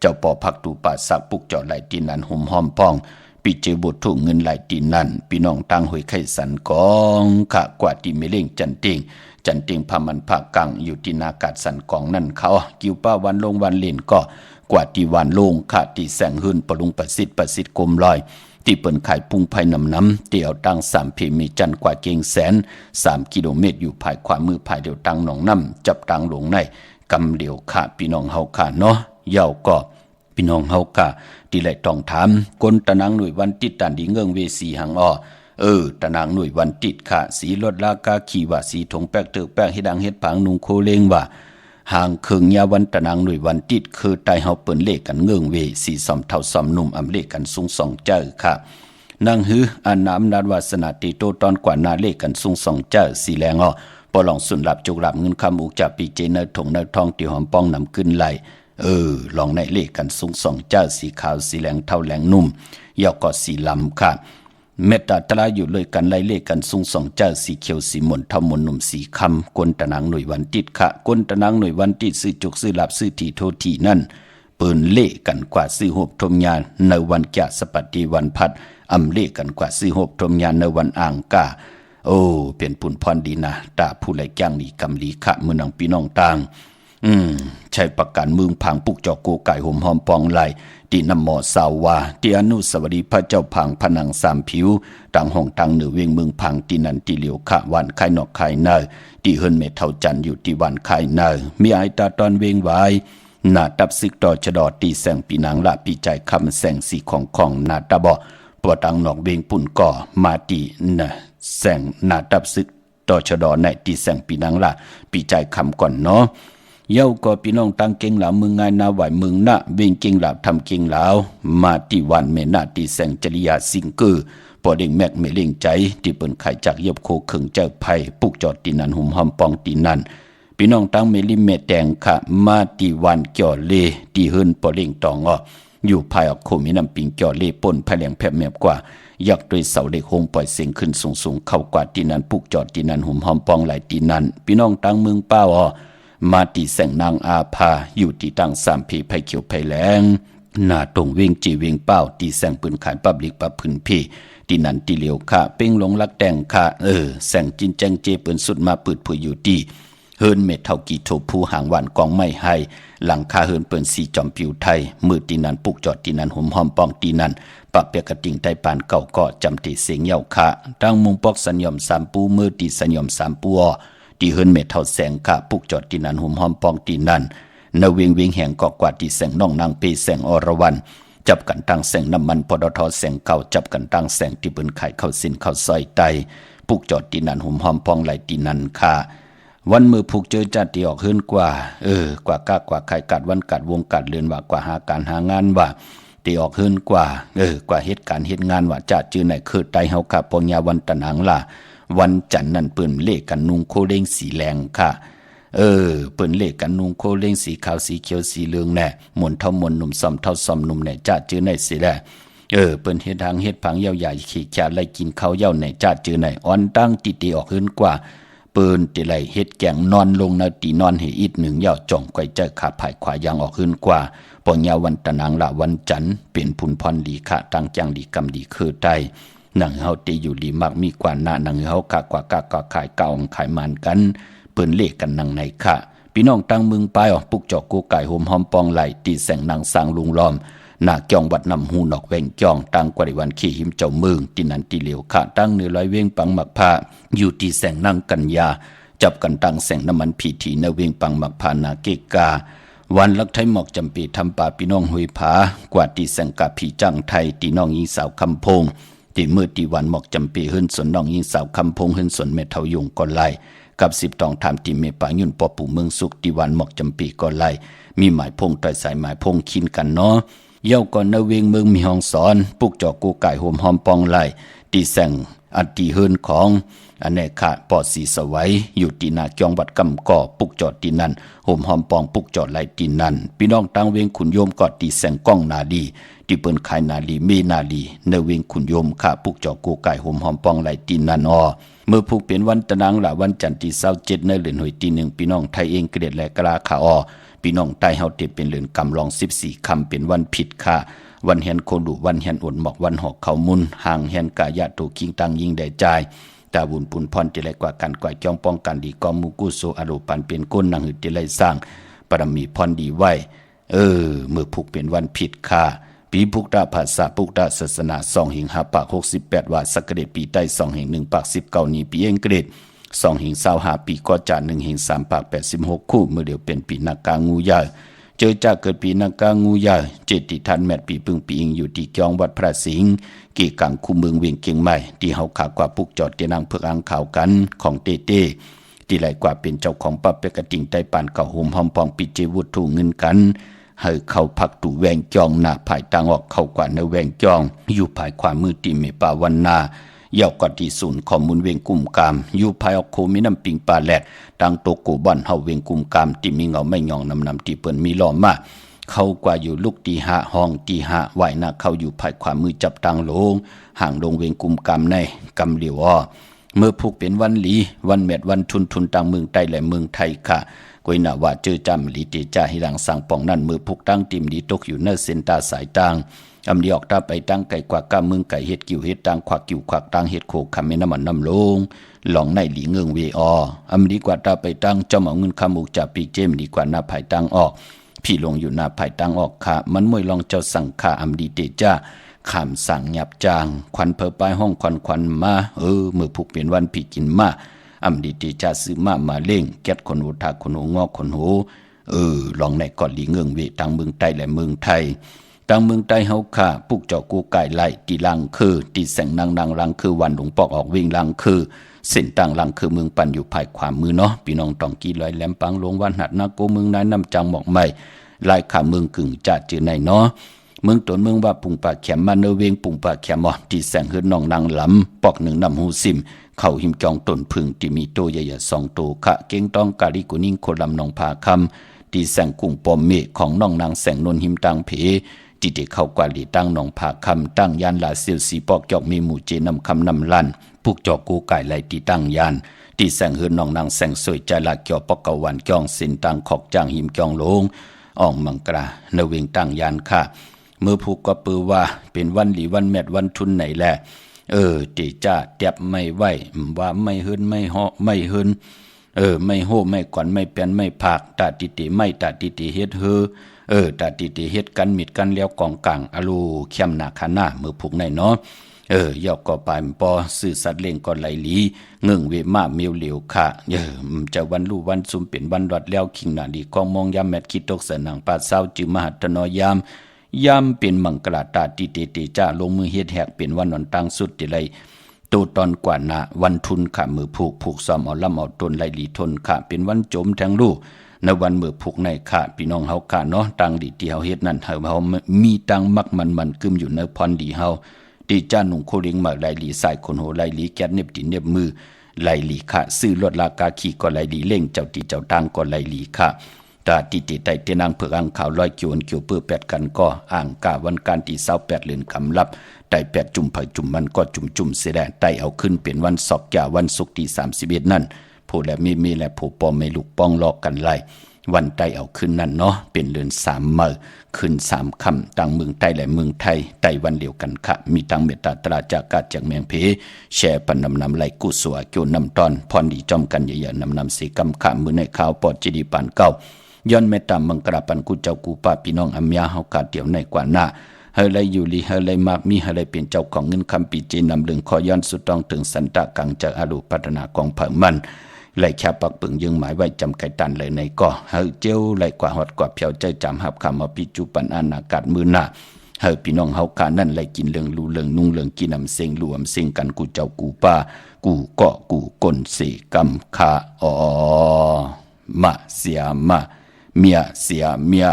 จ้าปอพักตูป่าสักปุกจอไหลตีนันห่มหอมป้องปีเจบุตรถูกเงินไหลตีนันพี่น้องตั้งหวยไข่สันกองขะกว่าตีเมเล่งจันติงพามันภาคกลางอยู่ที่นากาศสันกองนั่นเขากิวป้าวันลงวันเล่นก็กว่าตีวันลงขะตีแสงหืนปลุงประสิทธิ์กลมลอยที่เปิ่นขายปุ้งไผ่น้ำเตี่ยวตั้ง3 เพมีจันกว่าเกียงแสน3 กิโลเมตรอยู่ภายขวามือภายเดียวตั้งหนองน้ำจับตั้งลงในกำเหลียวขาพี่น้องเฮาขาเนาะเย้าก็พี่น้องเฮาขาที่ไหลต้องถามกนตะนางหน่วยวันติดตันดีเงิงเวสีหังตะนางหน่วยวันติดค่ะสีลดลากาขี่ว่าสีถงแป๊กเถือแป๊กเฮ็ดดังเฮ็ดผางนุงโคเลงว่าห่างเคืองยาวันตะนางหน่วยวันติดคือตายเฮาเปิ้นเลขกันเงิงเวสีซอมเท่าซอมนุ่มอำเลขกันสูงสองเจ้าค่ะนางหืออันน้ำนาดวาสนาติโตตอนกว่านาเลขกันสูงสองเจ้าสีแรงปอลองสุนหลับจุกหลับเงินคำอุกจากปีเจเนถงเนทองที่หอมป้องนำขึ้นไหลลองในเลขกันสูงสองเจ้าสีขาวสีแรงเท่าแหลงนุ่มยาวก็สีลำค่ะเมตตาตราอยู่เลยกันไล่เลขกันสูงสองเจ้าสีเขียวสีหม่นเท่ามนนุ่มสีคำกนตะนางหน่วยวันติดค่ะกนตะนางหน่วยวันติดซื้อจุกซื้อหลับซื้อทีโททีนั่นเปินเลขกันกว่าซื้อหบทมยานในวันแก่สปัตติวันพัดอำเลขกันกว่าซื้อหบทมยานในวันอ่างกาเป็นปุ่นพรดีนะตาผู้ไหลแก้งลีกำลีขะมือนังพี่น้องต่างใช้ประกันมึงพังปุกจอกโกไก่ห่มหอมปองไหลตีน้ำหมอสาววาตีอนุสวรีพระเจ้าพังผนัง3 ผิวต่างห้องต่างเหนือเวียงเมืองพังตีนันตีเหลียวขะวันไข่นอกไข่เนอตีเฮินเมเท่าจันอยู่ตีวันไข่เนอมีไอตาตอนเวียงไว้หน้าตับซึกต่อชะดอตีแสงปีนางละปีใจคำแสงสีของหน้าตาบ่ปวดตังหนอกเวียงปุ่นก่อมาตีนะแสงหน้าตับซึกต่อชะดอในตีแสงปีนางละปีใจคำก่อนเนาะเย้าก็พี่น้องตั้งเก่งหลามึงไงนาไหวมึงนะเวียงเก่งหลาทำเก่งหลาวมาตีวันเมนาตีแสงจริยาสิงเกอพอเด้งแมกเมเล่งใจที่เปิ้นไข่จากเย็บโคเขิงเจ้าไผ่ปุกจอดตีนันหุ่มหอมปองตีนันพี่น้องตั้งเมลิเมแดงค่ะมาตีวันเกี่ยวเลตีเฮินปอเล่งตองอยู่ภายออกโคมีน้ำปิงเกี่ยวเลป่นภายแหลงแผบแมบกว่ายักโดยเสาเหล็กโฮงปล่อยเสียงขึ้นสูงเข้ากว่าตีนันปุกจอดตีนันหุ่มหอมปองไหลตีนันพี่น้องตั้งเมืองเป้ามาตีแสงนางอาภาอยู่ที่ตั้ง3 ผีไผ่เขียวไผ่แหลงหน้าตรงเวงจีเวงเป้าตีแสงปืนขายปับลิกปับพื้นพี่ตีนันตีเหลียวค่ะเป้งหลงลักแดงค่ะแสงจินแจงเจปืนสุดมาปืดผุยอยู่ดีเฮินเม็ดเท่ากี่โถผู้หางหวานกองไม่ให้หลังคาเฮินเปิ้นสีจอมผิวไทยมือตีนันปุกจอดตีนันห่มหอมปองตีนันปะเปียกกระติ่งไตปานเก่าก็จำตีเสียงเย้าค่ะตั้งมุงปอกสัญญม3 ปูมือตีสัญญม3 ปูตีเฮินเม็ดเท่าแสงค่ะปุกจอดตีนันห่มหอมปองตีนันนเวียงแห่งกอกว่าตีแสงน้องนางเปแสงอรวรรณจับกันตั้งแสงน้ำมันปตทแสงเก่าจับกันตั้งแสงที่เปิ้นไข่เข้าสินเข้าซอยไตปุกจอดตีนันห่มหอมปองไหลตีนันค่ะวันมือผูกเจอจัดตีออกขึ้นกว่ากว่ากากว่าไข่กัดวันกัดวงกัดเรือนว่ากว่าหาการหางานว่าตีออกขึ้นกว่ากว่าเหตุการณ์เหตุงานว่าจัดจื้อไหนคือไตเฮาค่ะปองยาวันตะนางล่ะวันจันทร์นั่นเปิ้นเลขกันนุงโคเล้งสีแรงค่ะเปิ้นเลขกันนุงโคเล้งสีขาวสีเขียวสีเหลืองแน่หมุนเท่าหมุนหนุ่มซ้อมเท่าซ้อมหนุ่มแน่จัดจื้อไหนสิแลเปิ้นเฮ็ดทางเฮ็ดผังยาวใหญ่ขี้แก่ไล่กินข้าวเหย้าในจัดจื้อไหนอ่อนตั้งตีออกขึ้นกว่าเปิ้นติไหลเฮ็ดแกงนอนลงนาตีนอนให้อีก1ยาวจ่องไกวใจขาภายขวายางออกขึ้นกว่าปองยาวันตะนางละวันจันทร์เป็นพุนพรดีค่ะตั้งจังดีกำดีคือใต้หนังเฮาตีอยู่ดีมักมีกว่าหน้าหนังเฮากะกว่ากะก็ขายเก่าขายมันกันเปิ้นเลขกันนังในค่ะพี่น้องตั้งเมืองปลายปุกจอกโกไก่โหมหอมปองไหลตีแสงนางสร้างลุงล้อมหน้าเกี่ยงวัดนำหูนอกแวงเกี่ยงตั้งกว่าวันขี้หิมเจ้าเมืองที่นันตีเหลียวค่ะตั้งเหนือลอยเวงปังหมักผ้าอยู่ที่แสงนางกัญญาจับกันตั้งแสงน้ำมันผีถีในเวงปังหมักผ้านาเกกาวันลักไทยหมอกจำปีทำป่าพี่น้องหุยผากว่าตีแสงกาผีจังไทยตีน้องยิงสาวคำพงตีมือตีวันหมอกจำปีขึ้นสนน้องยิงสาวคำพงขึ้นสนเมทายุงก่อนไล่กับ10 ตองทำตีเมปายุ่นปอปู่เมืองสุขตีวันหมอกจำปีก่อนไล่มีหมายพงต่อยสายหมายพงคินกันเนาะเย้าก่อนนเวงเมืองมีห้องสอนปุกจอกกูไก่โหมหอมปองไล่ตีแสงอันตีเฮินของอันเนกะปอดสีสวัยอยู่ตีนาเกียงวัดกำก่อปุกจอดตีนันโหมหอมปองปุกจอดไหลตีนันพี่น้องตั้งเวงขุนโยมกอดตีแสงก้องนาดีที่เปิ้นขายนาลีเมนาลีในเวงขุนโยมค่ะปุกจอกกูไก่โหมหอมปองไหลตีนันเมื่อผูกเป็นวันตะนางละวันจันทร์ที่27ในเดือนหวยตี1พี่น้องไทยเองเกลียดและกลาขา พี่น้องใต้เฮาติเป็นเรือนกำลอง14ค่ำเป็นวันผิดค่ะวันแห่นโคดุวันแห่นอดหมอกวันหอกเขามุนห่างแห่นกายะตูคิงตังยิงได้จ่ายตาบุญปุนพรติไลกว่ากันกว่าจ้องป้องกันดีกอมูกุโซอรุปันเป็นก้นนางหืดติไลสร้างปรมีพรดีไว้เมื่อผูกเป็นวันผิดค่ะปีพุกดาภาษาพุกดาศาสนา2หิง5ปาก68ว่าสักเดชปีใต้2หิง1ปาก19นี้ปีเองเกรด2หิง25ปีก็จะ1หิง3ปาก86คู่เมื่อเดียวเป็นปีนักกางูยาเจอจากเกิดปีนักกางูยาเจติทันแมดปีพึ่งปีอิงอยู่ที่จองวัดพระสิงห์กี่กังคูเมืองเวียงเกียงใหม่ที่เฮาขากว่าปุกจอดเตียนางเพื่ออ่างข่าวกันของเต้ที่ไหลกว่าเป็นเจ้าของปั๊บเปกติงไต้ปานเก่าโฮมหอมปองปิเจวุฒถูเงินกันให้เข้าพักตู่แวงจองหน้าภายต่างออกเข้ากว่าในแวงจองอยู่ภายความมือติเมปาวันนาเย่ากอที่ศูนย์ข้อมูลเวงกุ่มกามอยู่ภายออกโคมีน้ำปิงปลาแหลดดังโตโกบ่อนเฮาเวงกุ่มกามที่มีเงาไม่ยองนำที่เปิ้นมีล้อมาเข้ากว่าอยู่ลูกตี5ห้องตี5ไหวหน้าเข้าอยู่ภายความมือจับตังโลงห่างลงเวงกุ่มกามในกำเหลียวอ้อเมื่อผูกเป็นวันหลีวันแมดวันทุนต่างเมืองใต้และเมืองไทยค่ะกวยนาว่าเจอจำลีเตจ่าให้หลังสั่งป่องนั่นมือผูกตั้งติมดีตกอยู่เนื้อเส้นตาสายต่างอำดีออกตาไปตั้งไก่กว่ากาเมืองไก่เฮ็ดกิ่วเฮ็ดตังควักกิ่วควักตังเฮ็ดโคคำเมน้ำมันน้ำลงหลองในหลีเงืองเวออำดีกว่าตาไปตั้งจอมเอาเงินคำอุกจากปีเจมดีกว่าหน้าภายตั้งออกพี่ลงอยู่หน้าภายตั้งออกค่ะมันมวยลองเจ้าสั่งค่าอำดีเตจ่าขามสั่งหยับจางควันเพอปลายห้องควันมามือผูกเป็นวันพี่กินมาอำดีเตจ่าซื้อมาเล่งแก๊ดคนหูทาคนหูงอกคนหูลองในก่อนหลีเงืองเวตังเมืองใต้และเมืองไทยตังเมืองใต้เฮาค่ะปุกเจ้ากูไก่ไล่ตีลังคือตีแสงนางลังคือวันหลวงปอกออกวิ่งลังคือเส้นต่างลังคือเมืองปันอยู่ภายขวามือเนาะพี่น้องต้องกี่ลอยแหลมปังลงวันหัดนาโกเมืองนายน้ำจังหมอกใหม่ลายขาเมืองกึ่งจัดจือในเนาะเมืองตนเมืองว่าปุงปากแขมมาเนเวงปุงปากแขมที่แสงเฮือนนองนางหลำปอกหนึ่งนำหูซิมเข้าหิมจองต้นพึ่งที่มีโตใหญ่ๆ2โตขะเก่งต้องกาลิกุนิ่งโคลำนองผาคำที่แสงกุ้งปอมเมฆของน้องนางแสงนนหิมตังเพที่ได้เข้ากว่าหลีตั้งหนองผาคำตั้งยานลาเซียวสีปอกจอกมีหมู่เจนำคำนำลั่นพวกจอกกูไก่ไหลที่ตั้งยานที่แสงเฮือนนองนางแสงสวยใจละเกี่ยวปอกกะวันจองสินตังขอกจางหิมจองลงอ่องมังกราเนเวงตั้งยานค่ะเมื่อผูกก็ปือว่าเป็นวันหลีวันแมดวันทุนไหนแหละเตจ้าเตียบไม่ไหวว่าไม่เฮินไม่เหาะไม่เฮินไม่โหไม่ก่อนไม่เปลี่ยนไม่ผากตาติติไม่ตาติติเฮ็ดตาติติเฮ็ดกันมิดกันแล้วกองกลางอลูเข้มหนาคาหน้ามือผูกในเนาะยอกก็ปายปอสื่อสัตว์เล่งก็ไหลหลีเงื่องเวมาเมียวเหลียวค่ะจะวันลู่วันซุ่มเป็นวันรอดแล้วคิงนาดีกองมองยามแมดคิดตกสนังปาเศร้าจือมหัตนอยามเป็นมังกรตาติเตเตจ้าลงมือเฮ็ดแหกเป็นวันนอนตั้งสุดติไลตูตอนกว่านาวันทุนค่ะมือผูกซ้อมเอาลำเอาตนไหลหลีทนค่ะเป็นวันโจมแทงลูกในวันมือผูกในค่ะพี่น้องเฮาค่ะเนาะตังดีที่เฮาเฮ็ดนั่นเฮามีตังมักมันกึมอยู่ในพรดีเฮาดีจ้าหนุ่งโคเลี้ยงมาไหลหลีสายคนโหไหลหลีแก๊สเน็บติเน็บมือไหลหลีค่ะซื้อลดราคาขี่ก็ไหลหลีเล่งเจ้าตีเจ้าตังก็ไหลหลีค่ะตาติไตเตนางเผือกอ่างข่าวลอยเกี่ยวเปื้อแปดกันก็อ่างกาวันการที่28เดือนคำลับไต8จุ่มไผจุ่มมันก็จุ่มเสดไตเอาขึ้นเป็นวันศอกแก่วันศุกร์ที่31นั่นผู้และมีและผู้ปอมไม่ลูกป้องลอกกันไล่วันไตเอาขึ้นนั่นเนาะเป็นเดือน3มื้อขึ้น3ค่ำตั้งเมืองไต้และเมืองไทยไต้วันเดียวกันค่ะมีตั้งเมตตาตราจากกาจากเมียงเพแชร์ปันนำไหลกุศลเกี่ยวนำตอนพรดีจอมกันใหญ่ๆนำสีกำขามมือในข่าวปอดจีดีปานเก้าย้อนเมตตามังกราปันกูเจ้ากูป้าพี่น้องอัมยาเฮากาเตียวในกว่าหน้าเฮาเลยอยู่ลีเฮาเลยมากมีเฮาเลยเป็นเจ้าของเงินคำปีจีนำเรื่องขอย้อนสุดต้องถึงสันตะกังจากอารุพัฒนากองเผ่ามันไหลแค่ปักปึงยังหมายไว้จำไก่ตันเลยในก่อเฮาเจ้าไหลกว่าฮอดกว่าเพียวใจจำหับคำมาปิจุปันอานากาศมือหน้าเฮาพี่น้องเฮากานั่นไหลกินเรื่องรู้เรื่องนุ่งเรื่องกินนำเซ็งรวมเซ็งกันกูเจ้ากูป้ากูเกาะกูกลเสกำคามาเสียมาเมียเสียเมีย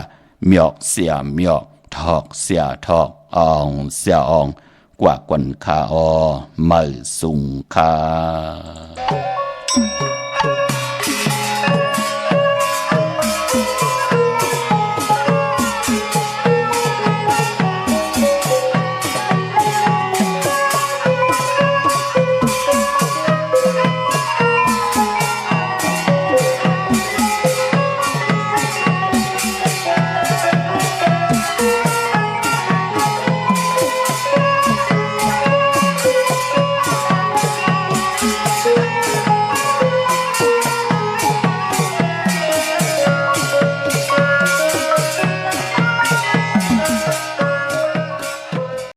เมียกเสียเมียกทอกเสียทอกอองเสียอองกว่ากวนคามือสุงคา